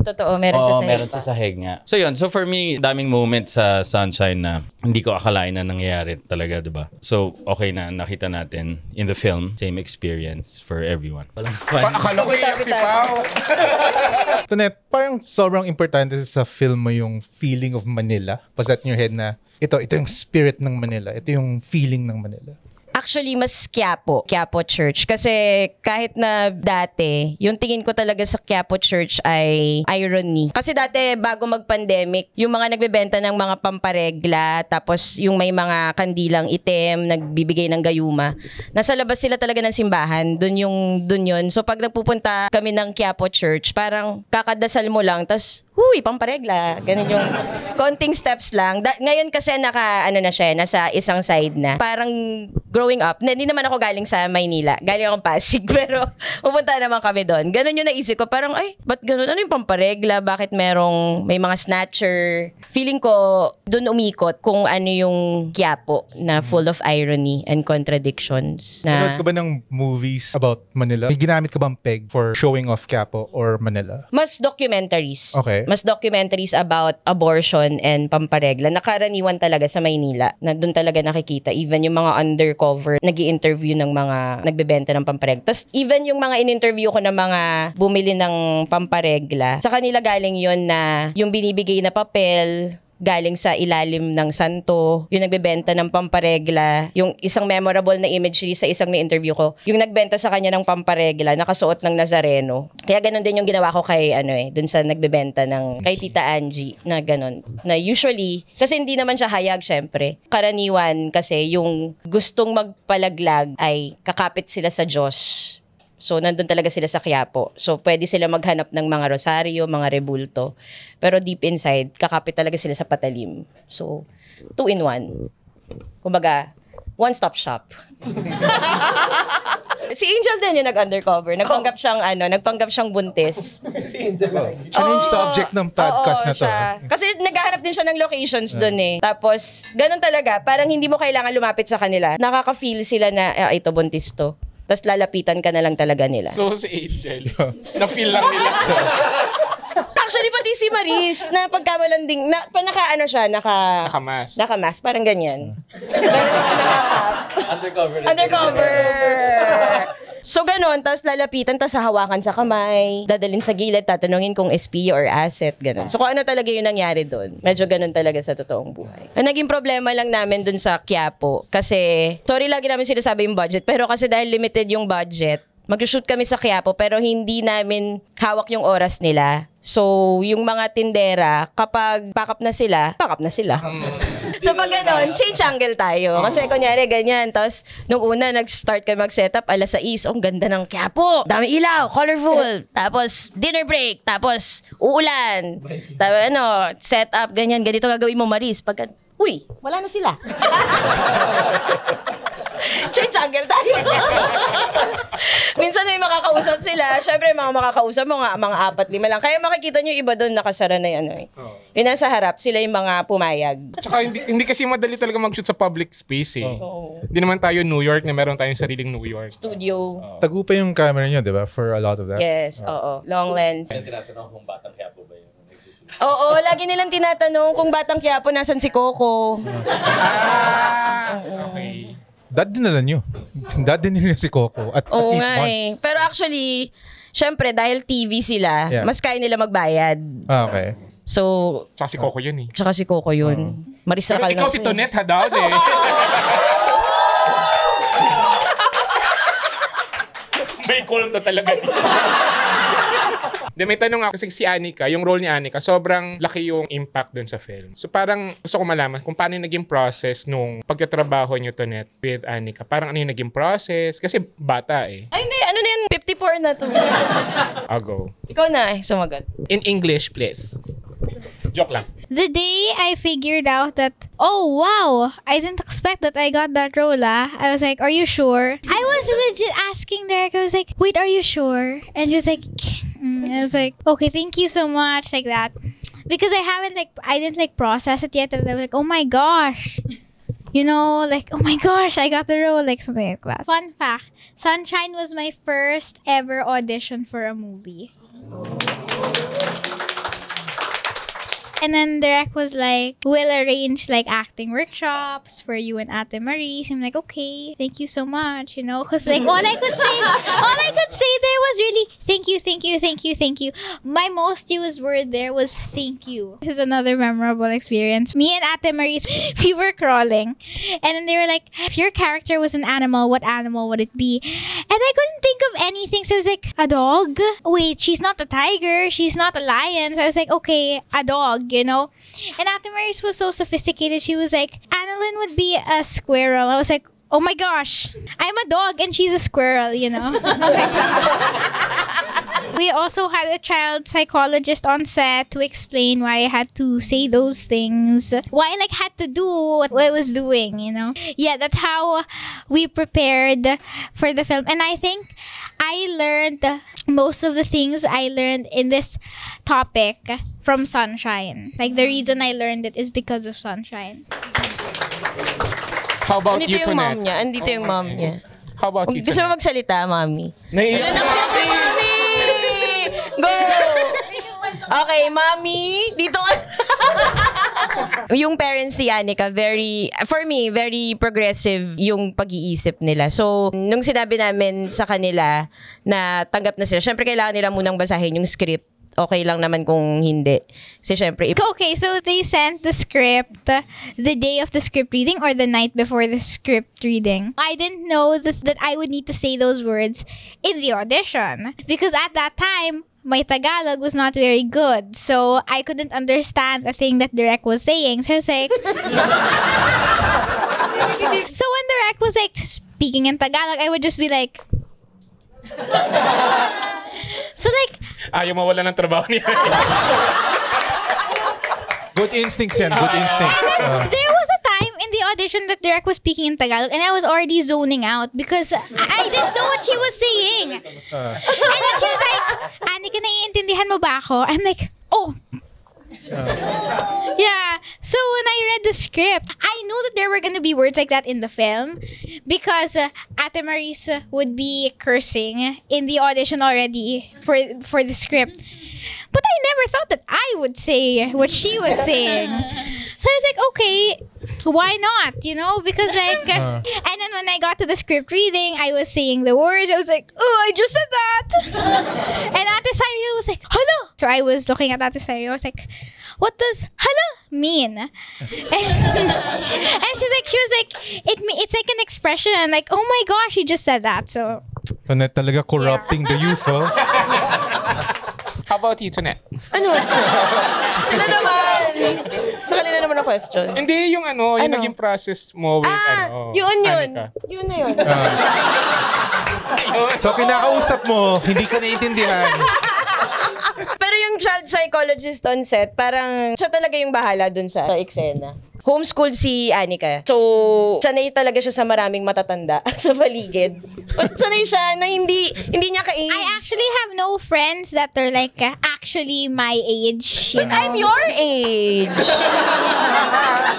Speaker 13: totoo, meron sa sahig.
Speaker 15: Meron sa sahig nga. So yun, so for me, daming moments sa Sunshine na hindi ko akalain na nangyayari talaga, diba? So okay na nakita natin in the film, same experience for everyone.
Speaker 12: Akala ko iyak si Pao.
Speaker 14: Tonet, parang sobrang importante sa film mo yung feeling of Manila. Was that in your head na ito yung spirit ng Manila, ito yung feeling ng Manila?
Speaker 13: Actually, mas Quiapo Church. Kasi kahit na dati, yung tingin ko talaga sa Quiapo Church ay irony. Kasi dati, bago mag-pandemic, yung mga nagbebenta ng mga pamparegla, tapos yung may mga kandilang itim, nagbibigay ng gayuma, nasa labas sila talaga ng simbahan. Dun yun. So pag nagpupunta kami ng Quiapo Church, parang kakadasal mo lang, tapos huy, pamparegla. Ganun yung konting steps lang. Ngayon kasi nasa isang side na. Parang growing up, hindi naman ako galing sa Maynila. Galing akong Pasig, pero pupunta naman kami doon. Ganun yung naisip ko. Parang, ay, ba't ganun? Ano yung pamparegla? Bakit may mga snatcher? Feeling ko, doon umikot kung ano yung Quiapo na full of irony and contradictions.
Speaker 14: Nanood ka ba ng movies about Manila? May ginamit ka bang peg for showing off Quiapo or Manila?
Speaker 13: Mas documentaries.
Speaker 14: Okay.
Speaker 13: Mas documentaries about abortion and pamparegla. Nakaraniwan talaga sa Maynila. Na doon talaga nakikita. Even yung mga undercover, nag-i-interview ng mga nagbebenta ng pamparegla. Tapos even yung mga in-interview ko na mga bumili ng pamparegla, sa kanila galing yon na yung binibigay na papel, galing sa ilalim ng santo, yung nagbebenta ng pamparegla, yung isang memorable na imagery sa isang na-interview ko, yung nagbenta sa kanya ng pamparegla, nakasuot ng Nazareno. Kaya ganun din yung ginawa ko kay, dun sa nagbebenta kay Tita Angie, na ganun. Na usually, kasi hindi naman siya hayag, syempre. Karaniwan kasi yung gustong magpalaglag ay kakapit sila sa Diyos. So, nandun talaga sila sa Quiapo. So, pwede sila maghanap ng mga rosaryo, mga rebulto. Pero deep inside, kakapit talaga sila sa patalim. So, 2-in-1. Kumbaga, one-stop shop. Si Angel din yung nag-undercover. Nagpanggap siyang buntis.
Speaker 14: Si Angel. Siya yung subject ng podcast na to.
Speaker 13: Kasi naghahanap din siya ng locations doon eh. Tapos, ganun talaga. Parang hindi mo kailangan lumapit sa kanila. Nakaka-feel sila na, ito, buntis to. Tapos lalapitan ka na lang talaga nila.
Speaker 12: So, si Angel, na-feel lang nila.
Speaker 13: Actually, pati si Maris, na pagkamalanding, naka-mask. Naka-mask, parang ganyan. Undercover. So, ganun. Tapos lalapitan, tapos hahawakan sa kamay, dadalhin sa gilid, tatanungin kung SP or asset, ganun. So, kung ano talaga yung nangyari doon. Medyo ganun talaga sa totoong buhay. Ang naging problema lang namin doon sa Quiapo, kasi, sorry, lagi namin sinasabi yung budget, pero kasi dahil limited yung budget, mag-shoot kami sa Quiapo, pero hindi namin hawak yung oras nila. So, yung mga tindera, kapag pack up na sila. So, pag gano'n, change angle tayo. Kasi kunyari, ganyan. Tapos, nung una, nag-start kami mag-setup, 6:00, ang ganda ng Quiapo. Dami ilaw, colorful. Tapos, dinner break. Tapos, uulan. Tapos, setup, ganyan. Ganito gagawin mo, Maris. Uy, wala na sila. Jungle tayo. Minsan may makakausap sila. Siyempre, mga makakausap mo nga, mga 4-5 lang. Kaya makikita nyo iba doon nakasara na yan. Yung nasa harap, sila yung mga pumayag.
Speaker 12: Tsaka hindi kasi madali talaga mag-shoot sa public space eh. Hindi naman tayo New York na meron tayong sariling New York.
Speaker 13: Studio.
Speaker 14: Tagu pa yung camera nyo, di ba? For a lot of that.
Speaker 13: Yes, oo. Long lens.
Speaker 15: Tinatanong kung Batang Quiapo ba yun?
Speaker 13: Oo, lagi nilang tinatanong kung Batang Quiapo nasan si Coco.
Speaker 12: Okay.
Speaker 14: Dad dinala nyo. Dad din nila si Coco. At
Speaker 13: Oo
Speaker 14: least
Speaker 13: nga
Speaker 14: once.
Speaker 13: eh. Pero actually, syempre dahil TV sila,
Speaker 14: Yeah.
Speaker 13: mas kaya nila magbayad.
Speaker 14: Okay.
Speaker 13: So,
Speaker 12: tsaka si Coco yun eh.
Speaker 13: Tsaka si Coco yun. Marisa
Speaker 12: Pero ikaw si Tonet ha daw eh. May kulto talaga dito. May tanong ako kasi si Anika, yung role ni Anika, sobrang laki yung impact dun sa film. So parang gusto ko malaman kung paano yung naging process nung pagtatrabaho nyo, Tonet, with Anika. Parang ano yung naging process? Kasi bata eh.
Speaker 13: Ay hindi, ano na yan? 54 na to.
Speaker 12: I'll go.
Speaker 13: Ikaw na eh, sumagot.
Speaker 12: In English, please. Joke lang.
Speaker 18: The day I figured out that, oh wow, I didn't expect that I got that role. I was like, are you sure? I was legit asking Derek, I was like, wait, are you sure? And he was like, I was like, okay, thank you so much, like that. Because I didn't process it yet. And I was like, oh my gosh. You know, like, oh my gosh, I got the role, like something like that. Fun fact, Sunshine was my first ever audition for a movie. And then Derek was like, we'll arrange like acting workshops for you and Ate Marie. So I'm like, okay, thank you so much, you know, because like all I could say there was really thank you, thank you, thank you, thank you. My most used word there was thank you. This is another memorable experience. Me and Ate Marie, we were crawling, and then they were like, if your character was an animal, what animal would it be? And I couldn't think of anything, so I was like, a dog? Wait, she's not a tiger, she's not a lion. So I was like, okay, a dog. You know, and Ate Maris was so sophisticated. She was like, Annalyn would be a squirrel. I was like, oh my gosh, I'm a dog and she's a squirrel, you know. We also had a child psychologist on set to explain why I had to say those things, why I like had to do what I was doing, you know. Yeah, that's how we prepared for the film. And I think I learned most of the things I learned in this topic from Sunshine. Like the reason I learned it is because of Sunshine.
Speaker 12: How about
Speaker 13: Andito
Speaker 12: you,
Speaker 13: yung mom
Speaker 12: Tonet?
Speaker 13: niya. Andito yung mom niya.
Speaker 12: How about you,
Speaker 13: Gusto mo
Speaker 12: Tonet?
Speaker 13: magsalita, mami?
Speaker 12: Naiiyak si
Speaker 13: Si mami! Go! Okay, mami, dito ka. Yung parents ni Anika, for me, very progressive yung pag-iisip nila. So, nung sinabi namin sa kanila na tanggap na sila, syempre kailangan nila munang basahin yung script. Okay lang naman kung hindi. Kasi syempre...
Speaker 18: Okay, so they sent the script the day of the script reading or the night before the script reading. I didn't know that I would need to say those words in the audition. Because at that time, my Tagalog was not very good. So I couldn't understand a thing that Derek was saying. So I was like... So when Derek was like speaking in Tagalog, I would just be like... So like...
Speaker 12: Ayaw mawala ng trabaho niya.
Speaker 14: Good instincts yan, good instincts.
Speaker 18: There was a time in the audition that Derek was speaking in Tagalog and I was already zoning out because I didn't know what she was saying. And then she was like, Anika, naiintindihan mo ba ako? I'm like, oh. Yeah. So when I read the script, I knew that there were going to be words like that in the film because Ate Marisa would be cursing in the audition already for the script. But I never thought that I would say what she was saying. So I was like, okay, why not? You know, because like, and then when I got to the script reading, I was saying the words. I was like, oh, I just said that. And Ate Sario was like, hala. So I was looking at Ate Sario. I was like, what does hala mean? And she was like, it's like an expression. And like, oh my gosh, you just said that. So.
Speaker 14: Tonet talaga corrupting the youth, oh.
Speaker 12: How about you, Tonet?
Speaker 13: Ano? Sila naman. Sa kanila naman ang question.
Speaker 12: Hindi, yung yung naging process mo with
Speaker 13: Yun.
Speaker 12: Anika.
Speaker 13: Yun na yun.
Speaker 14: So kinakausap mo, hindi ka naiintindihan.
Speaker 13: Pero yung child psychologist on set, parang siya talaga yung bahala dun sa eksena. Homeschooled si Anika. So, sanay talaga siya sa maraming matatanda sa paligid. Sanay siya na hindi niya ka-age.
Speaker 18: I actually have no friends that are like actually my age.
Speaker 13: But I'm your age.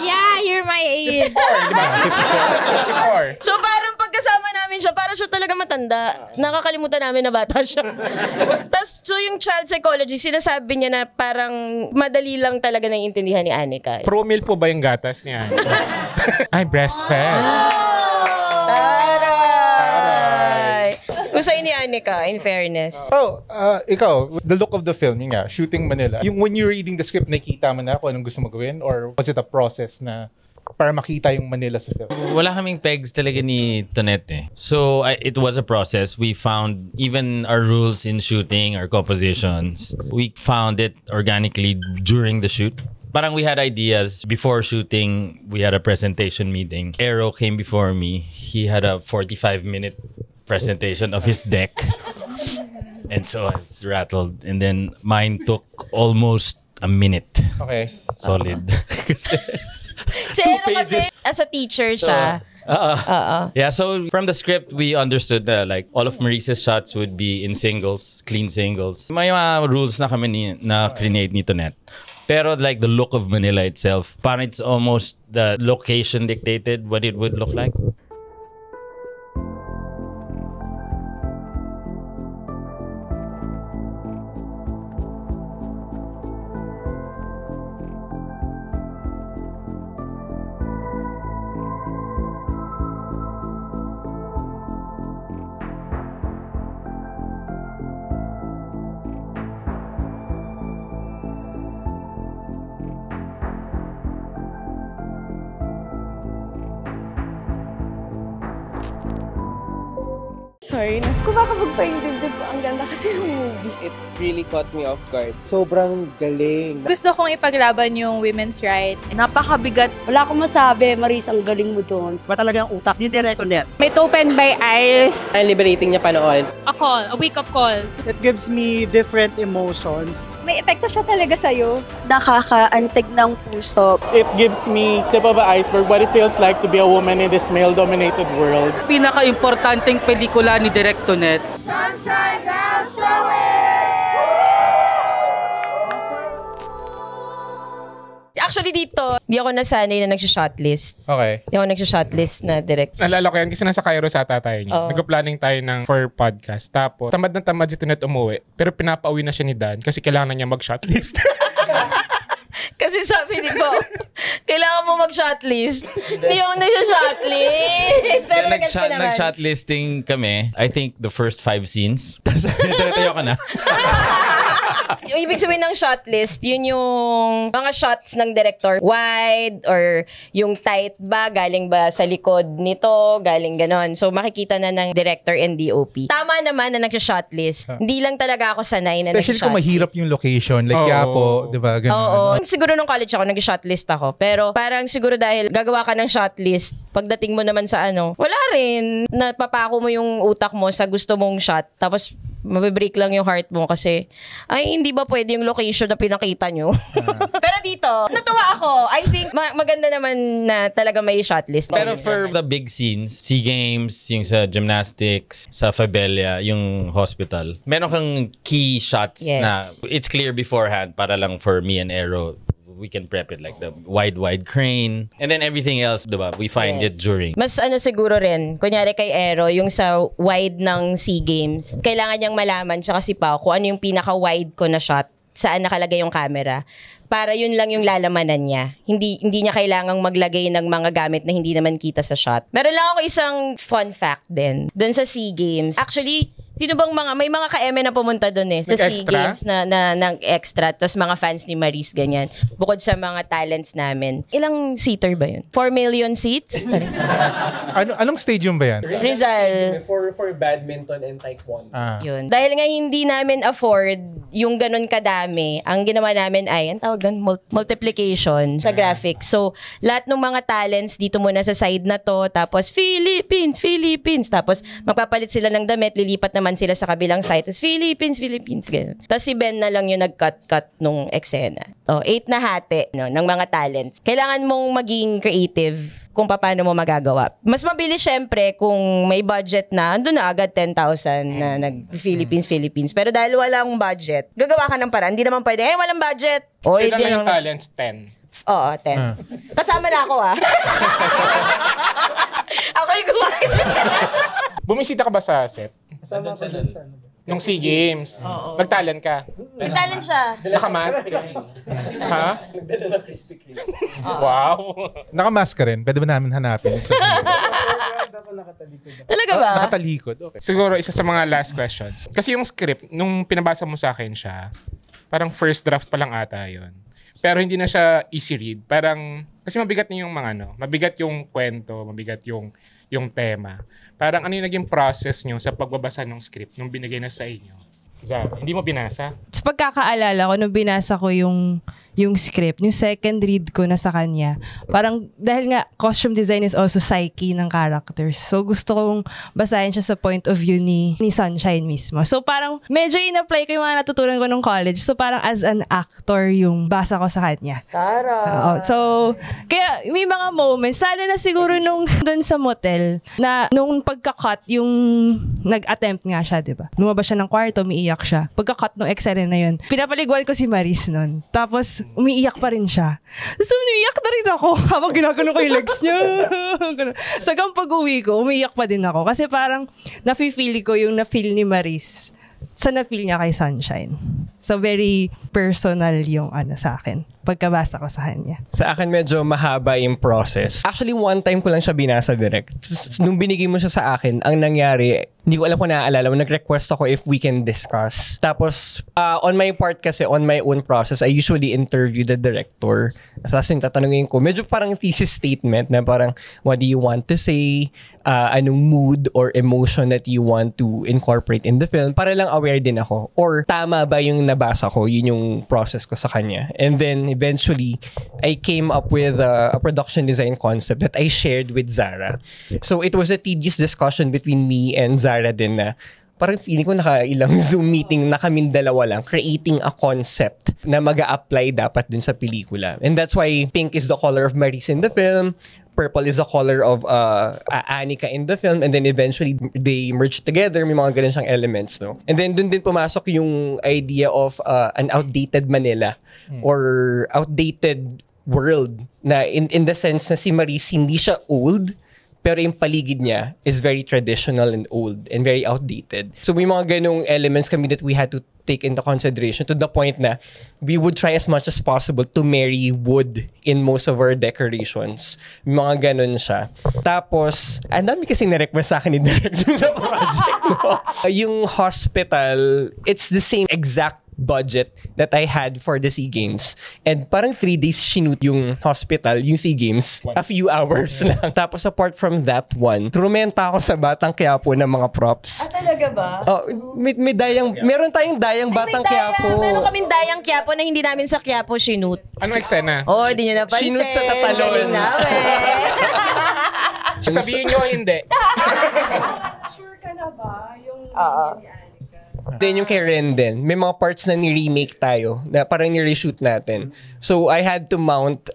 Speaker 18: Yeah, you're my age.
Speaker 12: 54.
Speaker 13: So, parang pagkasama namin siya, parang siya talaga matanda. Nakakalimutan namin na bata siya. Tapos, so yung child psychology, sinasabi niya na parang madali lang talaga naiintindihan ni Anika.
Speaker 12: Pro meal po ba yung gatas niya? Ay, breastfed.
Speaker 13: Taray! Usay ni Anika, in fairness.
Speaker 14: Ikaw, the look of the film, yun nga, shooting Manila. Yung when you're reading the script, nakita mo na kung anong gusto mo gawin? Or was it a process na para makita yung Manila sa film?
Speaker 15: Wala kaming pegs talaga ni Tonet eh. So, it was a process. We found even our rules in shooting, our compositions, we found it organically during the shoot. Parang we had ideas before shooting. We had a presentation meeting. Aero came before me. He had a 45-minute presentation of his deck. And so I was rattled. And then mine took almost a minute.
Speaker 14: Okay.
Speaker 15: Solid.
Speaker 13: Si Aero kasi, as a teacher siya.
Speaker 15: Yeah, so from the script, we understood that like all of Marissa's shots would be in singles, clean singles. May mga rules na kami na create ni Tonet. Pero like the look of Manila itself, parang it's almost the location dictated what it would look like.
Speaker 21: Sorry na. Kumakapagpaintindi po. Ang ganda kasi ng movie.
Speaker 22: It really caught me off guard. Sobrang galing.
Speaker 23: Gusto kong ipaglaban yung women's right. Napakabigat.
Speaker 24: Wala akong masabi, Maris, ang galing mo doon.
Speaker 7: Ba talaga ang utak ni Direk Tonet?
Speaker 23: May open by eyes.
Speaker 22: Ang liberating niya panoorin.
Speaker 23: A call, a wake-up call.
Speaker 25: It gives me different emotions.
Speaker 23: May epekto siya talaga sa'yo.
Speaker 24: Nakakaantig ng puso.
Speaker 26: It gives me tip of the iceberg what it feels like to be a woman in this male-dominated world.
Speaker 27: Pinaka-importanteng pelikula ni Direk Tonet.
Speaker 28: Sunshine, now show it!
Speaker 13: Actually dito, di ako nasanay na nagsha-shotlist.
Speaker 14: Okay.
Speaker 13: Di ako nagsha-shotlist na direct.
Speaker 12: Nalala ko yan kasi nasa Cairo sa tayo niya. Nag-planning tayo for podcast. Tapos, tamad si Tonet umuwi. Pero pinapauwi na siya ni Dan kasi kailangan niya mag-shotlist.
Speaker 13: Kasi sabi ni Bo, kailangan mo mag-shotlist. Hindi ako nagsha-shotlist. Pero
Speaker 15: nag-shotlisting kami. I think the first 5 scenes. Tapos tayo ka na.
Speaker 13: Yung ibig sabihin ng shot list, yun yung mga shots ng director. Wide or yung tight ba, galing ba sa likod nito, galing ganon. So makikita na ng director and DOP. Tama naman na nag-shot list. Hindi lang talaga ako sanay na
Speaker 14: especially kung mahirap yung location. Like Quiapo, di ba?
Speaker 13: Oo. Siguro nung college ako, nag-shot list ako. Pero parang siguro dahil gagawa ka ng shot list, pagdating mo naman sa wala rin. Napapako mo yung utak mo sa gusto mong shot. Tapos mabibreak lang yung heart mo kasi hindi ba pwede yung location na pinakita nyo? Pero dito, natuwa ako. I think maganda naman na talaga may shot list.
Speaker 15: Pero for the big scenes, SEA Games, yung sa gymnastics, sa Fabelia, yung hospital, meron kang key shots na it's clear beforehand para lang for me and Aero. We can prep it like the wide crane. And then everything else, diba? We find it during.
Speaker 13: Mas siguro rin, kunyari kay Aero, yung sa wide ng SEA Games, kailangan niyang malaman siya kasi Pao kung ano yung pinaka-wide ko na shot, saan nakalagay yung camera. Para yun lang yung lalamanan niya. Hindi niya kailangang maglagay ng mga gamit na hindi naman kita sa shot. Meron lang ako isang fun fact din. Doon sa SEA Games. Actually, sino bang may mga ka-eme na pumunta doon sa SEA Games na ng extra. Tapos mga fans ni Maris, ganyan. Bukod sa mga talents namin. Ilang seater ba yun? 4 million seats?
Speaker 14: Anong stadium ba yan?
Speaker 13: Rizal.
Speaker 22: For badminton and taekwondo.
Speaker 13: Yun. Dahil nga hindi namin afford yung ganun kadami, ang ginawa namin ay, ang tawag doon, multiplication sa graphics. So, lahat ng mga talents dito muna sa side na to, tapos Philippines. Tapos magpapalit sila ng damit, lilipat na naman sila sa kabilang side. Tapos Philippines, ganun. Tapos si Ben na lang yung nag-cut nung eksena. 8 na hati ng mga talents. Kailangan mong maging creative kung paano mo magagawa. Mas mabilis syempre kung may budget na, andun na agad 10,000 na nag-Philippines. Pero dahil walang budget, gagawa ka ng paraan. Hindi naman pwede, walang budget.
Speaker 12: So na yung talents, 10.
Speaker 13: Oo, 10. Kasama na ako Ako yung kumain.
Speaker 12: Bumisita ka ba sa set?
Speaker 19: Kasama ko dun sa
Speaker 12: Nung SEA Games. Nag-talent ka?
Speaker 13: Nag-talent siya.
Speaker 12: Nakamask? Ha?
Speaker 19: Nagdala ng Krispy Kreme.
Speaker 12: Wow.
Speaker 14: Nakamask ka rin. Pwede ba namin hanapin?
Speaker 13: Talaga ba?
Speaker 14: Nakatalikod. Okay.
Speaker 12: Siguro isa sa mga last questions. Kasi yung script, nung pinabasa mo sa akin siya, parang first draft pa lang ata yun. Pero hindi na siya easy read. Parang, kasi mabigat na yung mga mabigat yung kwento, mabigat yung tema. Parang ano yung naging process nyo sa pagbabasa ng script nung binigay na sa inyo? Zara, hindi mo binasa?
Speaker 17: Sa pagkakaalala ko, nung binasa ko yung script, yung second read ko na sa kanya, parang dahil nga costume design is also psyche ng characters. So gusto kong basahin siya sa point of view ni Sunshine mismo. So parang medyo in-apply ko yung mga natutunan ko nung college. So parang as an actor yung basa ko sa kanya. So kaya may mga moments, lalo na siguro nung doon sa motel, na nung pagka-cut, yung nag-attempt nga siya, diba? Lumabas siya ng kwarto, umiiyak siya. Pagka-cut nung eksena na yun, pinapaliguan ko si Maris nun. Tapos umiiyak pa rin siya. So, umiiyak na rin ako habang ginagano ko yung legs niya. So, hanggang pag-uwi ko, umiiyak pa din ako. Kasi parang nafe-feel ko yung na-feel ni Maris sa na-feel niya kay Sunshine. So, very personal yung sa akin. Pagkabasa ko sa kanya.
Speaker 19: Sa akin, medyo mahaba yung process. Actually, one time ko lang siya binasa direct. Nung binigay mo siya sa akin, ang nangyari, hindi ko alam kung naaalala mo, nag-request ako if we can discuss. Tapos, on my part kasi, on my own process, I usually interview the director. Tapos tatanungin ko, medyo parang thesis statement na parang, what do you want to say? Anong mood or emotion that you want to incorporate in the film? Para lang aware din ako. Or tama ba yung nabasa ko? Yun yung process ko sa kanya. And then, eventually, I came up with a production design concept that I shared with Zara. So, it was a tedious discussion between me and Zara din na parang feeling ko nakailang Zoom meeting na kaming dalawa lang creating a concept na mag-a-apply dapat dun sa pelikula. And that's why pink is the color of Maris in the film, purple is the color of Anika in the film, and then eventually they merge together, may mga ganun siyang elements, no? And then dun din pumasok yung idea of an outdated Manila or outdated world na in the sense na si Maris hindi siya old, pero yung paligid niya is very traditional and old and very outdated. So may mga ganung elements kami that we had to take into consideration to the point na we would try as much as possible to marry wood in most of our decorations. Mga ganun siya. Tapos, ang dami kasing na-request sa akin ni Derek sa project, no? Yung hospital, it's the same exact budget that I had for the SEA Games. And parang 3 days shoot yung hospital, yung SEA Games. A few hours lang. Tapos apart from that one, trumenta ako sa Batang Quiapo ng mga props.
Speaker 13: Talaga ba?
Speaker 19: Oh, may dayang, meron tayong dayang Batang Quiapo.
Speaker 13: Meron kaming dayang Quiapo na hindi namin sa Quiapo shoot.
Speaker 12: Anong eksena?
Speaker 13: Oh, di nyo napansin.
Speaker 19: Shoot sa Tatalon.
Speaker 12: Sabihin nyo hindi.
Speaker 21: Sure ka na ba? Yung
Speaker 19: Then yung kay Ren din, may mga parts na ni-remake tayo na parang ni-reshoot natin. So I had to mount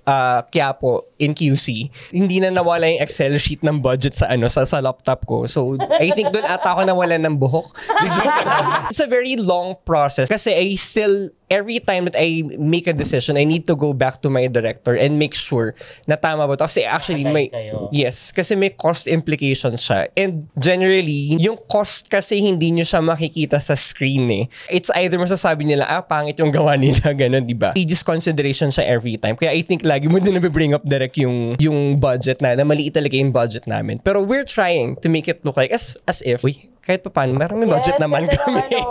Speaker 19: Quiapo in QC. Hindi na nawala yung Excel sheet ng budget sa sa laptop ko. So I think doon ata ako nawala ng buhok. It's a very long process kasi I still, every time that I make a decision, I need to go back to my director and make sure na tama ba ito. Kasi actually yes, kasi may cost implications siya. And generally, yung cost kasi hindi nyo siya makikita sa screen eh. It's either masasabi nila, pangit yung gawa nila, gano'n, di ba? Just consideration siya every time. Kaya I think lagi mo din na-bring up direct yung budget na maliit talaga yung budget namin. Pero we're trying to make it look like as if, kahit pa paano, may budget naman kami.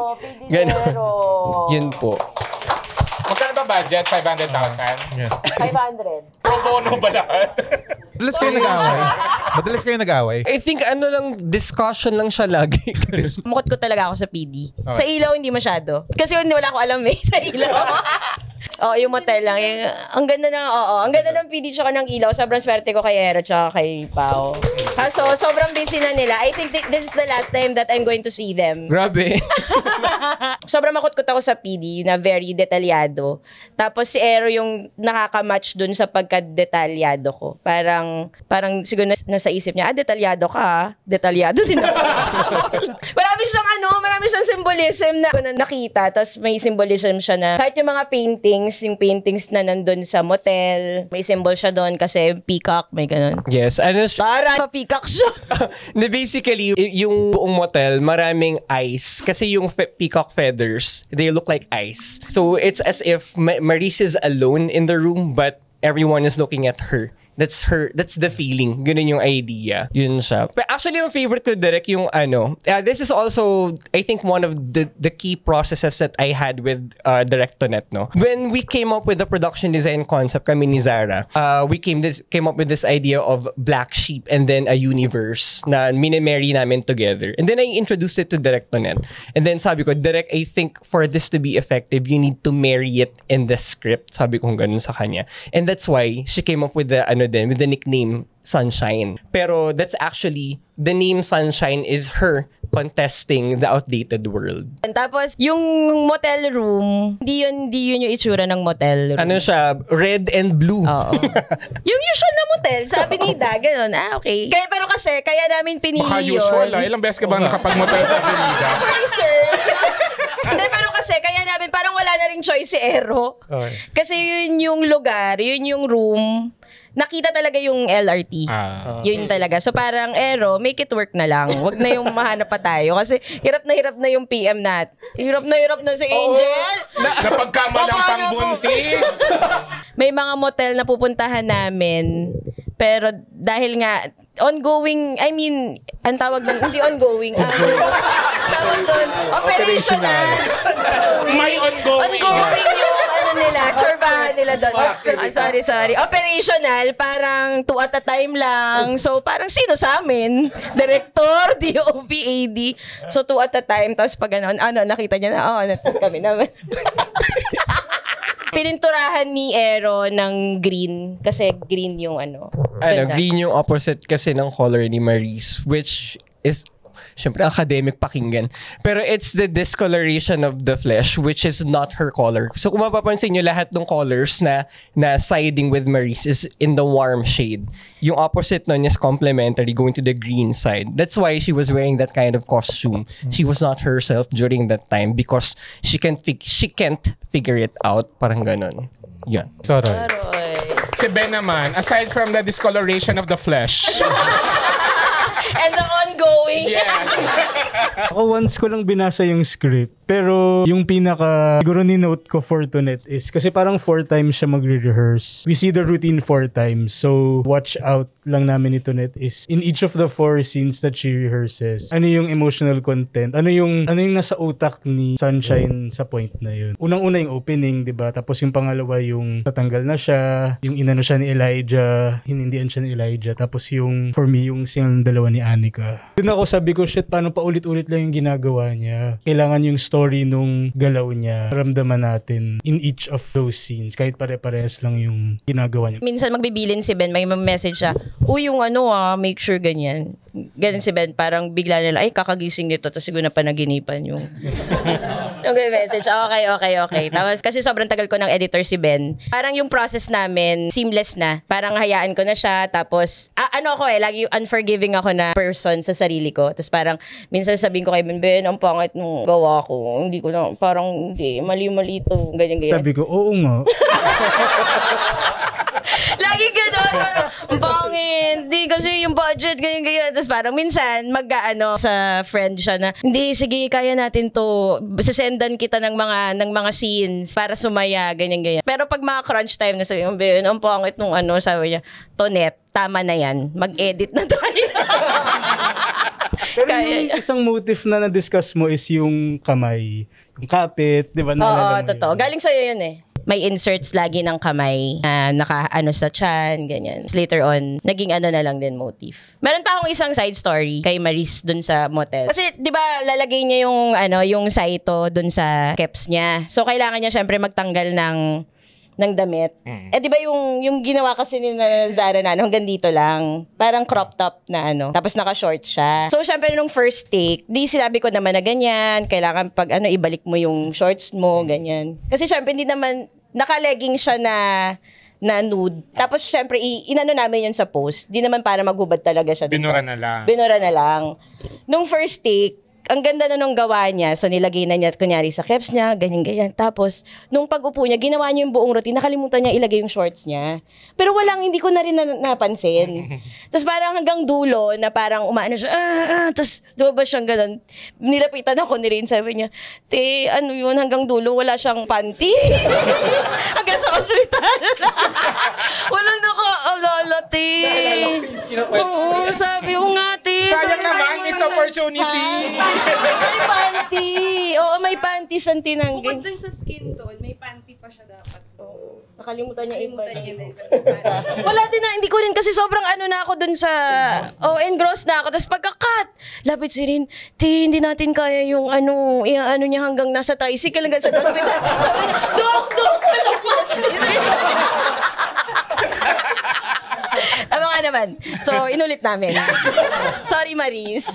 Speaker 19: Gano'n. Yun po.
Speaker 12: Magkano ba budget? 500,000?
Speaker 14: Yeah.
Speaker 13: 500.
Speaker 12: Pro bono ba lahat?
Speaker 14: Madalas kayo nag-away?
Speaker 19: I think discussion lang siya lagi.
Speaker 13: Mukot ko talaga ako sa PD.
Speaker 14: Okay.
Speaker 13: Sa ilaw, hindi masyado. Kasi wala ko alam sa ilaw. Yung motel lang. Ang ganda ng PD tsaka ng ilaw. Sobrang swerte ko kay Ero tsaka kay Pao. So, sobrang busy na nila. I think this is the last time that I'm going to see them.
Speaker 19: Grabe.
Speaker 13: Sobrang makutkot ako sa PD na very detalyado. Tapos si Ero yung nakaka-match dun sa pagka-detalyado ko. Parang siguro nasa isip niya, detalyado ka ha? Detalyado din ako. Marami siyang symbolism na nakita. Tapos may symbolism siya na kahit yung mga yung paintings na nandun sa motel, may symbol siya doon kasi peacock, may ganun.
Speaker 19: Yes, ano siya?
Speaker 13: Para peacock siya.
Speaker 19: Basically, yung buong motel, maraming ice. Kasi yung peacock feathers, they look like ice. So it's as if Maris is alone in the room, but everyone is looking at her. That's the feeling. Ganun yung idea. Yun siya. But actually, yung favorite ko direct yung this is also, I think, one of the key processes that I had with Directonet, no? When we came up with the production design concept, kami ni Zara, we came up with this idea of black sheep and then a universe na mini-marry namin together. And then I introduced it to Directonet. And then sabi ko, Direct, I think for this to be effective, you need to marry it in the script. Sabi ko ganun sa kanya. And that's why she came up with the nickname Sunshine. Pero that's actually, the name Sunshine is her contesting the outdated world.
Speaker 13: Tapos, yung motel room, hindi yun yung itsura ng motel room.
Speaker 19: Ano siya? Red and blue.
Speaker 13: Oo. Yung usual na motel, sabi ni Da, ganun. Okay. Pero kaya namin pinili
Speaker 12: baka
Speaker 13: yun.
Speaker 12: usual ilang beses ka ba nakapag-motel sa Avenida?
Speaker 13: Research. Hindi, pero kaya namin, parang wala na ring choice si Ero. Okay. Kasi yun yung lugar, yun yung room, nakita talaga yung LRT. Yun talaga. So parang, Ero, make it work na lang. Wag na yung mahanap pa tayo. Kasi hirap na yung PM nat. Hirap na si Angel.
Speaker 12: Napagkamalang pangbuntis.
Speaker 13: May mga motel na pupuntahan namin. Pero dahil nga, ongoing, I mean, ang tawag doon, hindi ongoing, tawag doon, operational.
Speaker 12: May ongoing.
Speaker 13: Ongoing yung nila, chorbahan nila doon. Sorry. Operational, parang 2 at a time lang. So, parang sino sa amin? Director, DOP, AD. So, 2 at a time. Tapos pag nakita niya na, tapos kami naman. Pininturahan ni Ero ng green kasi green yung
Speaker 19: green yung opposite kasi ng color ni Maris, which is syempre academic pakinggan. Pero it's the discoloration of the flesh, which is not her color. So kung mapapansin nyo, lahat ng colors na siding with Maris is in the warm shade. Yung opposite nun is complementary, going to the green side. That's why she was wearing that kind of costume. She was not herself during that time because she can't figure it out. Parang ganun. Yan.
Speaker 12: Si Ben naman, aside from the discoloration of the flesh,
Speaker 13: and the ongoing.
Speaker 20: Ako once ko lang binasa yung script. Pero yung siguro ni-note ko for Tonet is kasi parang 4 times siya magre-rehearse. We see the routine 4 times. So watch out lang namin ni Tonet is in each of the 4 scenes that she rehearses, ano yung emotional content? Ano yung nasa utak ni Sunshine sa point na yun? Unang-una yung opening, 'di ba? Tapos yung pangalawa yung tatanggal na siya, yung inano siya ni Elijah, hinindihan siya ni Elijah. Tapos yung for me yung silang dalawa ni Anika. Doon ako sabi ko, shit, paano pa ulit-ulit lang yung ginagawa niya? Kailangan yung story nung galaw niya, ramdaman natin in each of those scenes, kahit pare-parehas lang yung ginagawa niya.
Speaker 13: Minsan magbibilin si Ben, may message siya, yung make sure ganyan. Ganun si Ben, parang bigla nila, kakagising nito, tapos siguro na panaginipan yung message. Okay. Tapos, kasi sobrang tagal ko ng editor si Ben. Parang yung process namin, seamless na. Parang hayaan ko na siya, tapos, lagi unforgiving ako na person sa sarili ko. Tapos parang, minsan sabihin ko kay Ben, ang pangit nung gawa ko. Hindi ko na, parang, hindi, mali-mali ito, ganyan.
Speaker 20: Sabi ko, oo nga.
Speaker 13: Lagi gano'n, parang, bangin, hindi kasi yung budget, ganyan. Tapos parang minsan, sa friend siya na, hindi, sige, kaya natin to, sasendan kita ng mga scenes para sumaya, ganyan. Pero pag mga crunch time na sabi, ang pangit nung sabi niya, Tonet, tama na yan, mag-edit na tayo.
Speaker 20: Pero yung isang motif na na-discuss mo is yung kamay, yung kapit, di ba?
Speaker 13: Oo, totoo. Galing sa'yo yun eh. may inserts lagi ng kamay na naka-ano sa chan, ganyan. Later on, naging ano na lang din motif. Meron pa akong isang side story kay Maris dun sa motel. Kasi, di ba, lalagay niya yung saito dun sa keps niya. So, kailangan niya syempre magtanggal ng damit. Eh, di ba yung ginawa kasi ni Zara na hanggang dito lang. Parang crop top na Tapos naka-short siya. So, syempre nung first take, di sinabi ko naman na ganyan. Kailangan pag ibalik mo yung shorts mo, ganyan. Kasi syempre hindi naman, naka-legging siya na nude. Tapos syempre, inano namin yun sa post. Di naman para maghubad talaga siya.
Speaker 12: Binura na lang.
Speaker 13: Binura na lang. Nung first take, ang ganda na nung gawa niya. So, nilagay na niya, kunyari, sa keps niya, ganyan-ganyan. Tapos, nung pag-upo niya, ginawa niya yung buong routine. Nakalimutan niya ilagay yung shorts niya. Pero hindi ko na rin napansin. Tapos, parang hanggang dulo, na parang umaano siya, tapos, lumabas siyang ganun. Nilapitan ako ni Rain, sabi niya, te, ano yun, hanggang dulo, wala siyang panty. Hanggang sa hospital. Walang naka-alala, te. Oo, sabi ko nga, te.
Speaker 12: Sayang naman, missed opportunity.
Speaker 13: May panty. Oo, may panty siyang tinanggi.
Speaker 21: Bukod dun sa skin tone, may panty pa siya dapat.
Speaker 13: Oo. Nakalimutan niya wala din na, hindi ko rin kasi sobrang na ako dun sa, engrossed na ako. Tapos pagka-cut, lapit si Rin, hindi natin kaya yung niya hanggang nasa tricycle hanggang sa hospital. Sabi niya, Dok, walang panty. Tama nga naman. So, inulit namin. Sorry, Maris.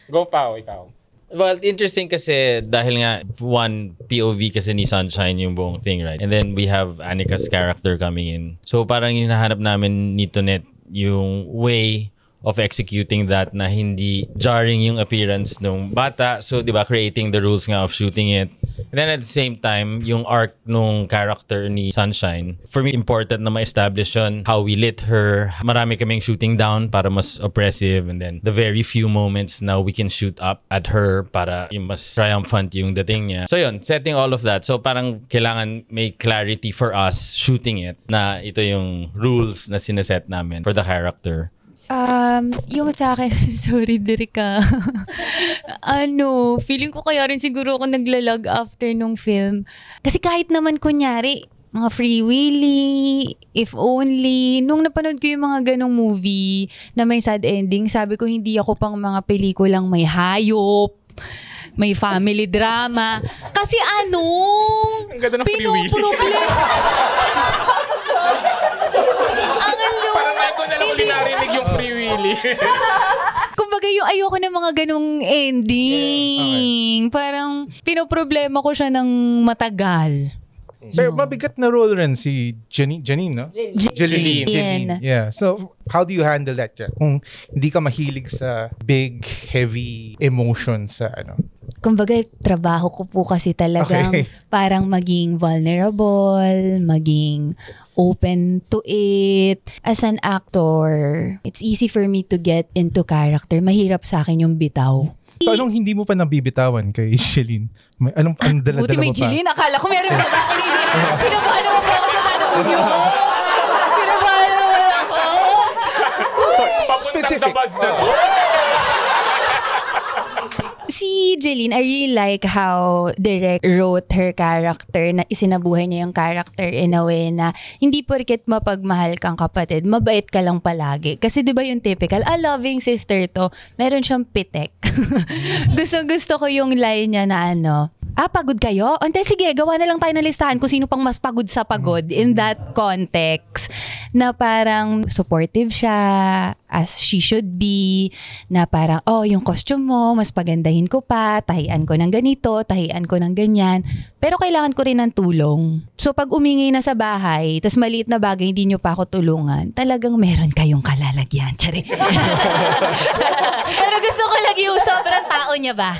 Speaker 12: Go, Pao, ikaw.
Speaker 15: Well, interesting kasi dahil nga one POV kasi ni Sunshine yung buong thing, right? And then we have Annika's character coming in. So parang hinahanap namin ni Tonet yung way of executing that na hindi jarring yung appearance ng bata. So, di ba, creating the rules nga of shooting it. And then at the same time, yung arc nung character ni Sunshine, for me, important na ma-establish yun, how we lit her. Marami kaming shooting down para mas oppressive. And then the very few moments now we can shoot up at her para yung mas triumphant yung dating niya. So yun, setting all of that. So parang kailangan may clarity for us shooting it na ito yung rules na sineset namin for the character.
Speaker 1: Yung sa akin, sorry, Dirika. Feeling ko kaya rin siguro ako naglalag after nung film. Kasi kahit naman kunyari, mga Free Willy, If Only, nung napanood ko yung mga ganong movie na may sad ending, sabi ko hindi ako pang mga pelikulang may hayop, may family drama. Kasi ang
Speaker 12: ganda ng Free Willy. Parang ngayon ko na lang ulit narinig yung Free Willy.
Speaker 1: Kumbaga yung ayoko ng mga ganong ending. Okay. Parang pinoproblema ko siya ng matagal.
Speaker 14: Pero mabigat na role rin si Janine, no? Jeline. Yeah. So, how do you handle that? Kung hindi ka mahilig sa big, heavy emotions sa
Speaker 1: Kumbaga, trabaho ko po kasi talagang parang maging vulnerable, maging open to it. As an actor, it's easy for me to get into character. Mahirap sa akin yung bitaw.
Speaker 14: So, anong hindi mo pa nabibitawan kay Jeline? Anong dala-dala mo pa?
Speaker 1: Buti may Jeline. Akala ko meron pa sa akin. Pinabahan mo ba ako sa tanong niyo? Pinabahan mo ba ako?
Speaker 14: So, specific.
Speaker 1: Si Jeline, I really like how Direk wrote her character, na isinabuhay niya yung character in a way na hindi porket mapagmahal kang kapatid, mabait ka lang palagi. Kasi di ba yung typical, loving sister to, meron siyang pitek. Gusto ko yung line niya na pagod kayo? Ante, sige, gawa na lang tayo ng listahan kung sino pang mas pagod sa pagod in that context. Na parang supportive siya, as she should be, na parang, yung costume mo, mas pagandahin ko pa, tahian ko ng ganito, tahian ko ng ganyan. Pero kailangan ko rin ng tulong. So pag umingi na sa bahay, tas maliit na bagay, hindi nyo pa ako tulungan, talagang meron kayong kalalagyan. Tsari. Pero gusto ko lang yung sobrang tao niya ba?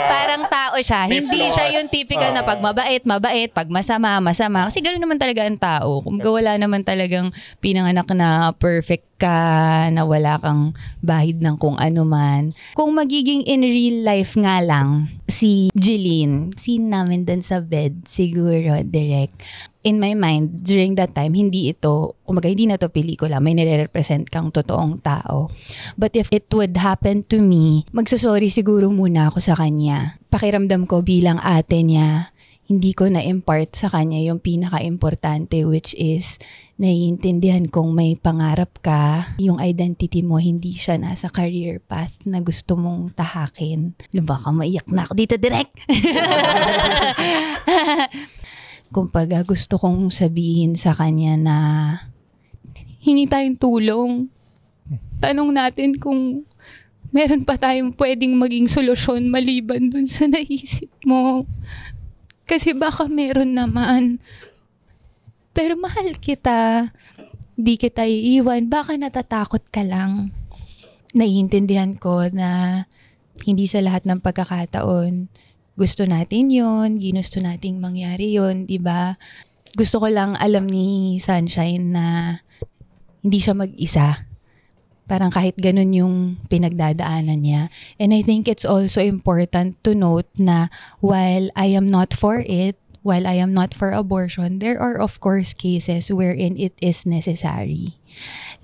Speaker 1: Parang tao siya. Hindi siya yung typical na pag mabait, pag masama. Kasi gano'n naman talaga ang tao. Kung wala naman talagang pinanganak na perfect ka, na wala kang bahid ng kung ano man. Kung magiging in real life nga lang, si Jeline, scene namin dun sa bed, siguro, direct. In my mind, during that time, hindi na to pelikula, may nire-represent kang totoong tao. But if it would happen to me, magsasorry siguro muna ako sa kanya. Pakiramdam ko bilang ate niya, hindi ko na-impart sa kanya yung pinaka-importante, which is naiintindihan kong may pangarap ka, yung identity mo hindi siya nasa career path na gusto mong tahakin. Baka maiyak na ako dito direct. Kumbaga gusto kong sabihin sa kanya na hingi tayong tulong. Tanong natin kung meron pa tayong pwedeng maging solusyon maliban dun sa naisip mo. Kasi baka meron naman. Pero mahal kita. Di kita iiwan. Baka natatakot ka lang. Naiintindihan ko na hindi sa lahat ng pagkakataon gusto natin yon, ginusto nating mangyari yon, diba? Gusto ko lang alam ni Sunshine na hindi siya mag-isa. Parang kahit ganun yung pinagdadaanan niya. And I think it's also important to note na while I am not for it, while I am not for abortion, there are of course cases wherein it is necessary.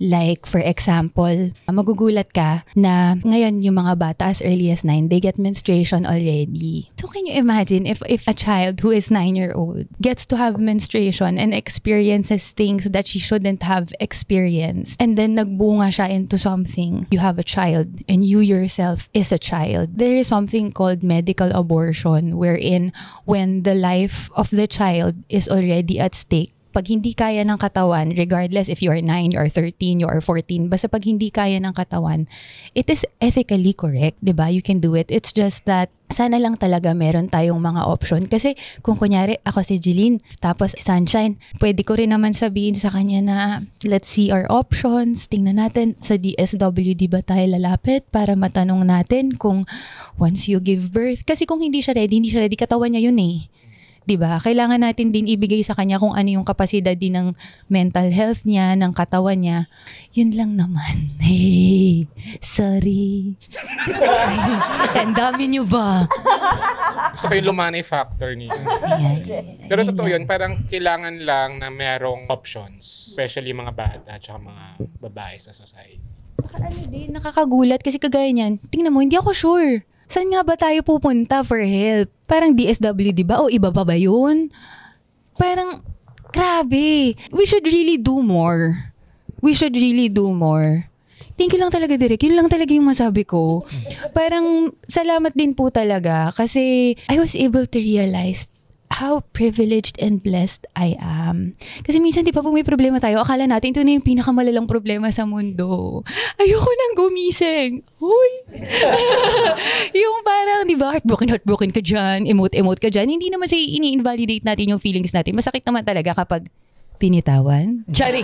Speaker 1: Like, for example, magugulat ka na ngayon yung mga bata as early as 9, they get menstruation already. So can you imagine if a child who is 9-year-old gets to have menstruation and experiences things that she shouldn't have experienced, and then nagbunga siya into something, you have a child and you yourself is a child. There is something called medical abortion wherein when the life of the child is already at stake, pag hindi kaya ng katawan, regardless if you are 9, you are 13, you are 14, basta pag hindi kaya ng katawan, it is ethically correct, diba? You can do it. It's just that, sana lang talaga meron tayong mga option. Kasi kung kunyari, ako si Jeline, tapos Sunshine, pwede ko rin naman sabihin sa kanya na, let's see our options, tingnan natin sa DSWD ba tayo lalapit para matanong natin kung once you give birth. Kasi kung hindi siya ready, katawan niya yun eh. Diba? Kailangan natin din ibigay sa kanya kung ano yung kapasidad din ng mental health niya, ng katawan niya. Yun lang naman. Hey, sorry. Ang dami niyo ba?
Speaker 12: Gusto ko yung lumanay factor niya. Pero totoo yun, parang kailangan lang na merong options. Especially mga bata at mga babae sa society.
Speaker 1: Nakakagulat kasi kagaya niyan. Tingnan mo, hindi ako sure. Saan nga ba tayo pupunta for help? Parang DSWD ba? O iba pa ba yun? Parang, grabe. We should really do more. Thank you lang talaga, Direk. Yun lang talaga yung masabi ko. Parang, salamat din po talaga. Kasi, I was able to realize how privileged and blessed I am. Kasi minsan, di ba, pag may problema tayo, akala natin ito na yung pinakamalalang problema sa mundo. Ayoko nang gumising. Huy! Yung parang, di ba, heartbroken ka dyan, emote ka dyan. Hindi naman siya ini-invalidate natin yung feelings natin. Masakit naman talaga kapag pinitawan. Sorry.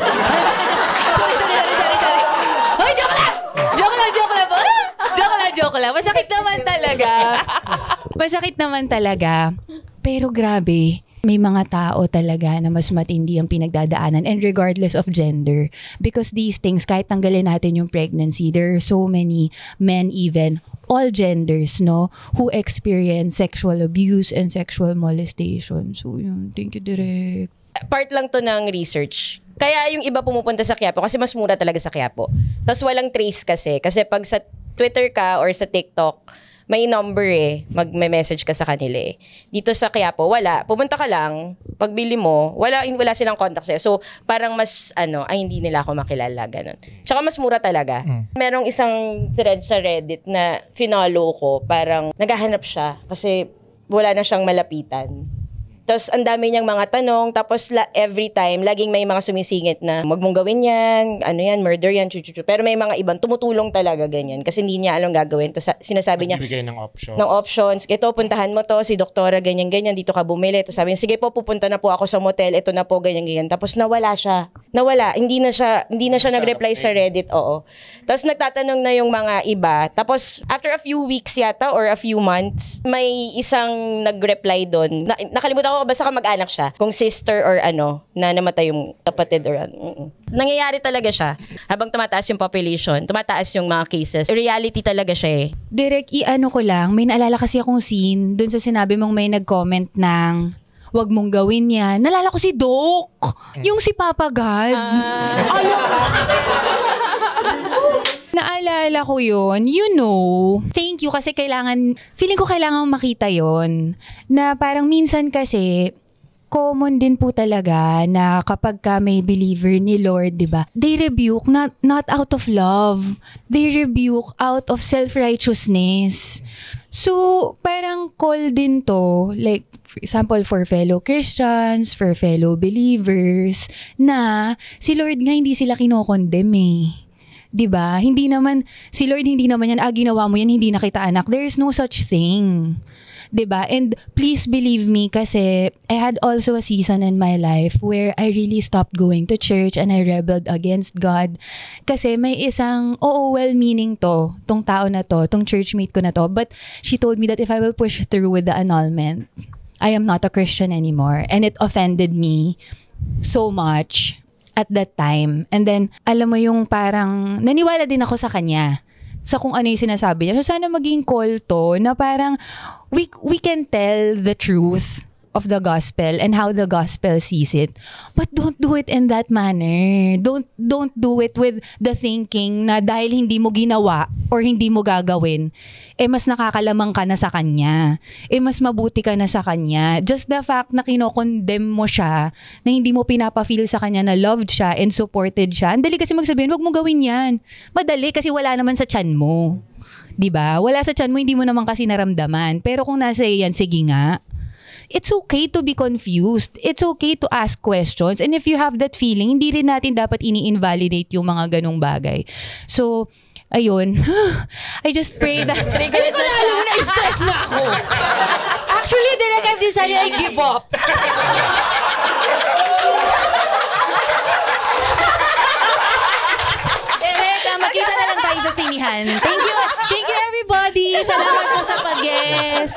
Speaker 1: Hoy, joke lang! Joke lang. Masakit naman talaga. Pero grabe, may mga tao talaga na mas matindi ang pinagdadaanan, and regardless of gender. Because these things, kahit tanggalin natin yung pregnancy, there are so many men, even all genders, no, who experience sexual abuse and sexual molestation. So yun, thank you, Direk.
Speaker 13: Part lang to ng research. Kaya yung iba pumupunta sa Quiapo kasi mas mura talaga sa Quiapo. Tapos walang trace kasi. Kasi pag sa Twitter ka or sa TikTok, may number mag-message ka sa kanila eh. Dito sa Quiapo, wala. Pumunta ka lang, pagbili mo, wala silang contact sa'yo. So, parang mas, hindi nila ako makilala, ganun. Tsaka mas mura talaga. Merong isang thread sa Reddit na finollow ko, parang naghahanap siya kasi wala na siyang malapitan. Tapos, ang dami niyang mga tanong. Tapos, every time, laging may mga sumisingit na wag mong gawin yan, murder yan, chuchuchu. Pero may mga ibang tumutulong talaga ganyan. Kasi hindi niya alam gagawin. Tapos, sinasabi niya,
Speaker 12: nagbibigay ng options.
Speaker 13: Ito, puntahan mo to, si doktora, ganyan-ganyan, dito ka bumili. Tapos sabi niya, sige po, pupunta na po ako sa motel, ito na po, ganyan-ganyan. Tapos, nawala siya. Hindi na siya nag-reply sa Reddit, oo. Tapos, nagtatanong na yung mga iba. Tapos, after a few weeks yata, or a few months, may isang nag-reply doon. Nakalimutan ko, basta ka mag-anak siya. Kung sister or na namatay yung kapatid or Nangyayari talaga siya. Habang tumataas yung population, tumataas yung mga cases. Reality talaga siya eh.
Speaker 1: Direk, ko lang, may naalala kasi akong scene dun sa sinabi mong may nag-comment ng wag mong gawin yan. Nalala ko si Doc. Yung si Papa God. Naalala ko yun, thank you kasi feeling ko kailangan makita yon na parang minsan kasi common din po talaga na kapag ka may believer ni Lord, di ba? They rebuke not out of love. They rebuke out of self-righteousness. So, parang call din to, like, for example, for fellow Christians, for fellow believers, na si Lord nga hindi sila kinokondem eh. 'Di ba? Si Lord hindi naman yan, ginawa mo yan, hindi na kita anak. There is no such thing. 'Di ba? And please believe me kasi I had also a season in my life where I really stopped going to church and I rebelled against God. Kasi may isang, well-meaning tong tao na tong churchmate ko na to, but she told me that if I will push through with the annulment, I am not a Christian anymore. And it offended me so much at that time. And then, alam mo yung parang, naniwala din ako sa kanya sa kung ano yung sinasabi niya. So, sana maging call to na parang we can tell the truth of the gospel and how the gospel sees it. But don't do it in that manner. Don't do it with the thinking na dahil hindi mo ginawa or hindi mo gagawin, mas nakakalamang ka na sa kanya. Mas mabuti ka na sa kanya. Just the fact na kinokondem mo siya, na hindi mo pinapa-feel sa kanya na loved siya and supported siya. Ang dali kasi magsabihin, wag mo gawin yan. Madali kasi wala naman sa tiyan mo. 'Di ba? Wala sa tiyan mo, hindi mo naman kasi naramdaman. Pero kung nasa yan, sige nga. It's okay to be confused. It's okay to ask questions. And if you have that feeling, hindi rin natin dapat ini-invalidate yung mga ganong bagay. So, ayun. I just pray that... Hindi ko na alam na stress na ako. Actually, direct I've decided I give up. Makita na lang tayo sa sinihan. Thank you everybody. Salamat po sa pag-guest.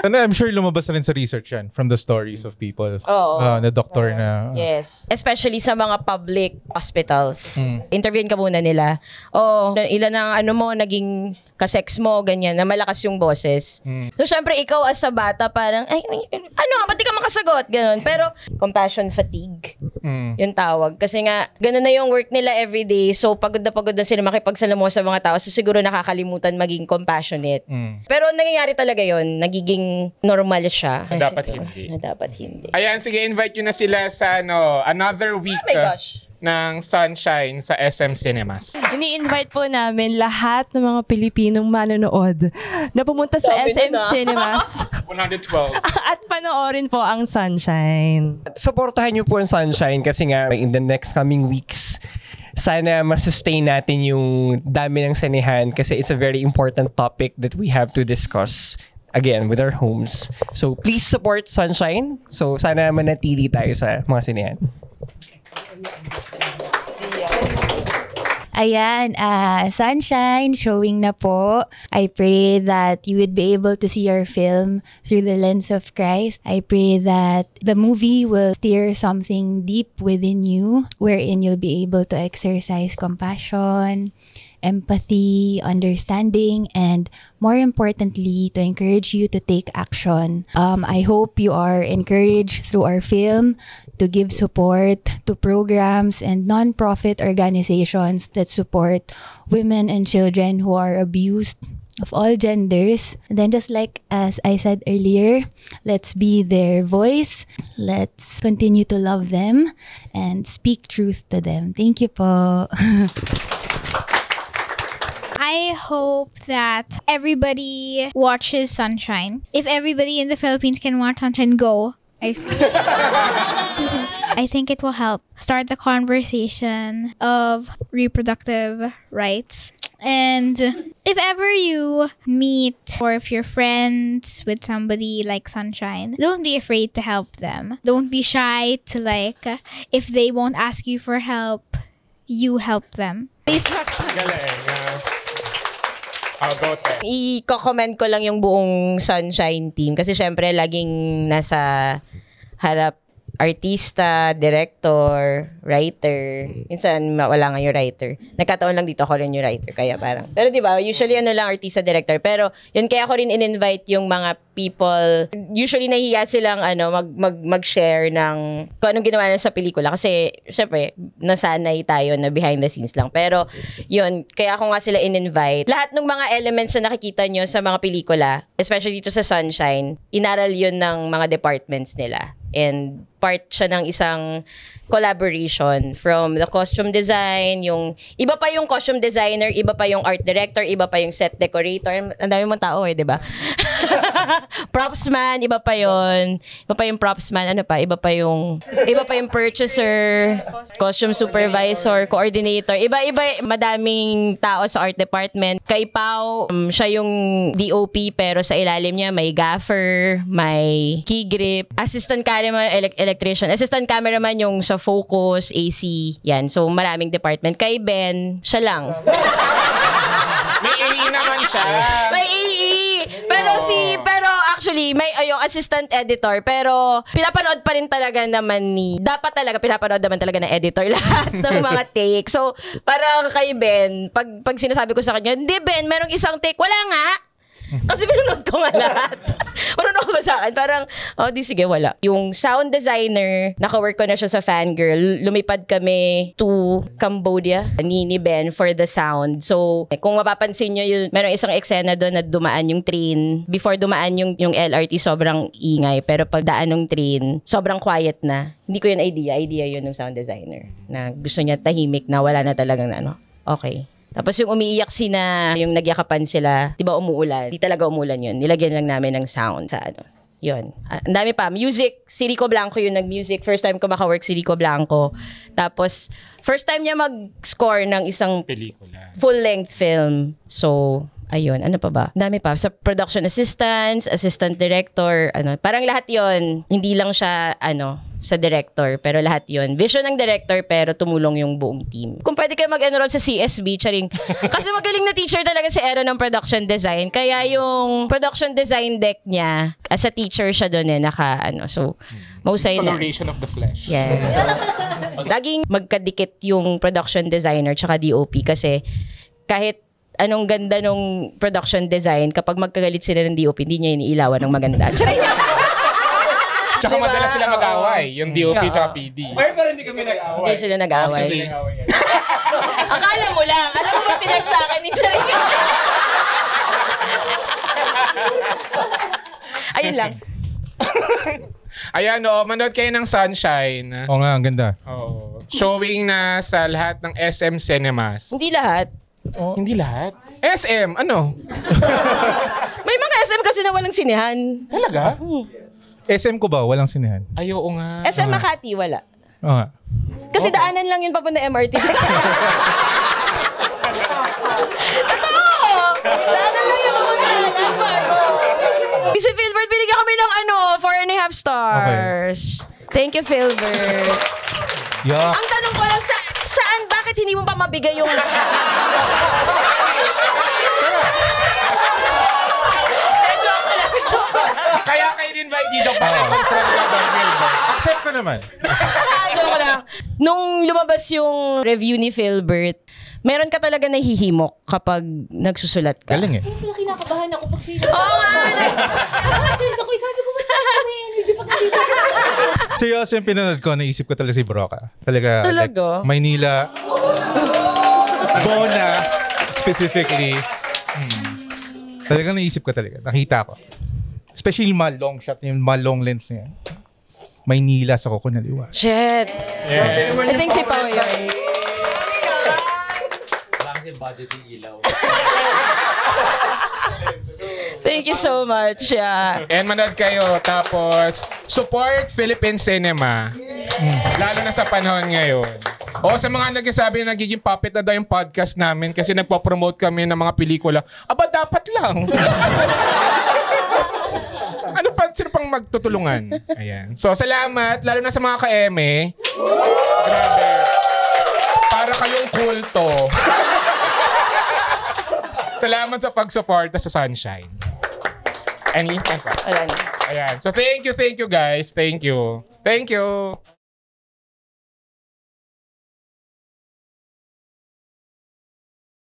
Speaker 14: And I'm sure lumabas na rin sa research yan from the stories of people na doktor na...
Speaker 13: Yes. Especially sa mga public hospitals. Interviewin ka muna nila. Ilan ang naging kasex mo, ganyan, na malakas yung boses. So, syempre, ikaw as a bata, parang, ba't di ka makasagot? Ganon. Pero, compassion fatigue. Yung tawag. Kasi nga, ganun na yung work nila everyday. So, pagod na sila makipagsalamuha sa mga tao. So, siguro nakakalimutan maging compassionate. Pero, nangyayari talaga yon, nagiging normal siya.
Speaker 12: Dapat hindi. Ayan, sige, invite nyo na sila sa another week ng Sunshine sa SM Cinemas.
Speaker 17: Ini-invite po namin lahat ng mga Pilipinong manonood na pumunta sa SM Cinemas
Speaker 12: 112
Speaker 17: at panoorin po ang Sunshine.
Speaker 19: Supportahan niyo po ang Sunshine kasi nga in the next coming weeks, sana ma-sustain natin yung dami ng sinehan kasi it's a very important topic that we have to discuss again with our homes. So please support Sunshine. So sana manatili tayo sa mga sinehan.
Speaker 1: Ayan, Sunshine, showing na po. I pray that you would be able to see your film through the lens of Christ. I pray that the movie will stir something deep within you, wherein you'll be able to exercise compassion, empathy, understanding, and more importantly, to encourage you to take action. I hope you are encouraged through our film to give support to programs and non-profit organizations that support women and children who are abused of all genders. And then just like as I said earlier, let's be their voice. Let's continue to love them and speak truth to them. Thank you po.
Speaker 18: I hope that everybody watches Sunshine. If everybody in the Philippines can watch Sunshine, go. I think it will help start the conversation of reproductive rights. And if ever you meet or if you're friends with somebody like Sunshine, don't be afraid to help them. Don't be shy to if they won't ask you for help, you help them. Please watch Sunshine.
Speaker 13: I-comment ko lang yung buong Sunshine team kasi syempre laging nasa harap artista, director, writer. Minsan wala nga yung writer. Nagkataon lang dito ako rin yung writer kaya parang. Pero di ba, usually lang artista, director. Pero yun kaya ako rin in-invite yung mga people, usually nahihiya silang mag-share ng kung anong ginawa nila sa pelikula. Kasi, syempre, nasanay tayo na behind the scenes lang. Pero, yun, kaya ako nga sila in-invite. Lahat ng mga elements na nakikita nyo sa mga pelikula, especially dito sa Sunshine, inaral yun ng mga departments nila. And part siya ng isang collaboration from the costume design, yung iba pa yung costume designer, iba pa yung art director, iba pa yung set decorator. Ang dami mong tao di ba? Propsman, iba pa yon. Iba pa yung propsman, iba pa yung purchaser, costume supervisor, coordinator. Iba-iba, madaming tao sa art department. Kay Pao, siya yung DOP pero sa ilalim niya may gaffer, may key grip, assistant cameraman, electrician, assistant cameraman yung sa focus, AC, yan. So, maraming department. Kay Ben, siya lang.
Speaker 12: May AE naman siya.
Speaker 13: May AE. Pero actually, may yung assistant editor. Pero, pinapanood pa rin talaga naman dapat talaga pinapanood naman talaga ng editor lahat ng mga take. So, parang kay Ben, pag sinasabi ko sa kanya, hindi Ben, merong isang take. Wala nga. Kasi pinanood ko nga lahat. Marunong ko ba sa akin? Parang, di sige, wala. Yung sound designer, naka-work ko na siya sa Fangirl. Lumipad kami to Cambodia ni Ben for the sound. So, kung mapapansin nyo, merong isang eksena doon na dumaan yung train. Before dumaan yung LRT, sobrang ingay. Pero pag daan ng train, sobrang quiet na. Hindi ko yun idea. Idea yun ng sound designer. Na gusto niya tahimik na wala na talagang okay. Tapos yung umiiyak yung nagyakapan sila, di ba umuulan? Di talaga umuulan yun. Nilagyan lang namin ng sound sa Yun. Ang dami pa. Music, si Rico Blanco yung nag-music. First time ko maka-work si Rico Blanco. Tapos, first time niya mag-score ng isang pelikula. Full-length film. So, ayun. Ano pa ba? Dami pa. Sa production assistants, assistant director, Parang lahat yon. Hindi lang siya, sa director, pero lahat yon. Vision ng director, pero tumulong yung buong team. Kung pwede kayo mag-enroll sa CSB, charing. Kasi magaling na teacher talaga si Ero ng production design. Kaya yung production design deck niya, as a teacher siya doon so, mahusay na.
Speaker 12: Exploration of the flesh.
Speaker 13: Yes. So, laging magkadikit yung production designer tsaka DOP kasi kahit anong ganda nung production design, kapag magkagalit sila ng DOP, hindi niya iniilawan ng maganda.
Speaker 12: Tsaka madalas sila mag-away, yung DOP tsaka PD.
Speaker 19: Pero hindi kami nag-away.
Speaker 13: Hindi sila nag-away. Akala mo lang. Alam mo ba tinag sa akin ni Charing? Ayun lang.
Speaker 12: Ayan, manood kayo ng Sunshine.
Speaker 14: Oo nga, ang ganda.
Speaker 12: Showing na sa lahat ng SM cinemas.
Speaker 13: Hindi lahat.
Speaker 12: Hindi lahat? SM, ano?
Speaker 13: May mga SM kasi na walang sinehan.
Speaker 12: Talaga?
Speaker 14: SM ko ba? Walang sinehan?
Speaker 12: Ay, oo nga.
Speaker 13: SM Makati, wala.
Speaker 14: Oo nga.
Speaker 13: Kasi daanan lang yun papunta MRT. Totoo! Daanan lang yun papunta MRT. Si Philbert, binigyan kami ng 4.5 stars. Okay. Thank you, Philbert.
Speaker 14: Yeah.
Speaker 13: Ang tanong ko lang, saan, bakit hindi mo pa mabigay yung...
Speaker 12: Kaya kayo invite dito para confront ka by Philbert.
Speaker 14: Accept ko naman.
Speaker 13: Joke lang. Nung lumabas yung review ni Philbert, meron ka talaga nahihimok kapag nagsusulat ka.
Speaker 14: Galing eh.
Speaker 18: Kaya kinakabahan ako pag sino.
Speaker 13: Oo nga!
Speaker 18: Nakasense ako, sabi ko, may energy pag dito.
Speaker 14: Seryoso yung pinanood ko, naisip ko talaga si Broca. Talaga? Like, Maynila. Bona, specifically. Talagang naisip ko talaga. Nakita ko. Especially yung mga long shot, yung mga long lens niya. Maynila sa Coco Naliwa.
Speaker 13: Shit.
Speaker 12: Yeah.
Speaker 13: I think si Pao yun.
Speaker 15: Budget yung ilaw.
Speaker 13: Thank you so much. Yeah.
Speaker 12: And manood kayo. Tapos, support Philippine cinema. Lalo na sa panahon ngayon. O sa mga nagsasabi na nagiging puppet na daw yung podcast namin kasi nagpo-promote kami ng mga pelikula. Aba, dapat lang. Ano pa? Sino pang magtutulungan? Ayan. So, salamat. Lalo na sa mga ka-eme. Grabe. Para kayong kulto. Salamat sa pag-support sa Sunshine. Ayan. So, thank you guys. Thank you.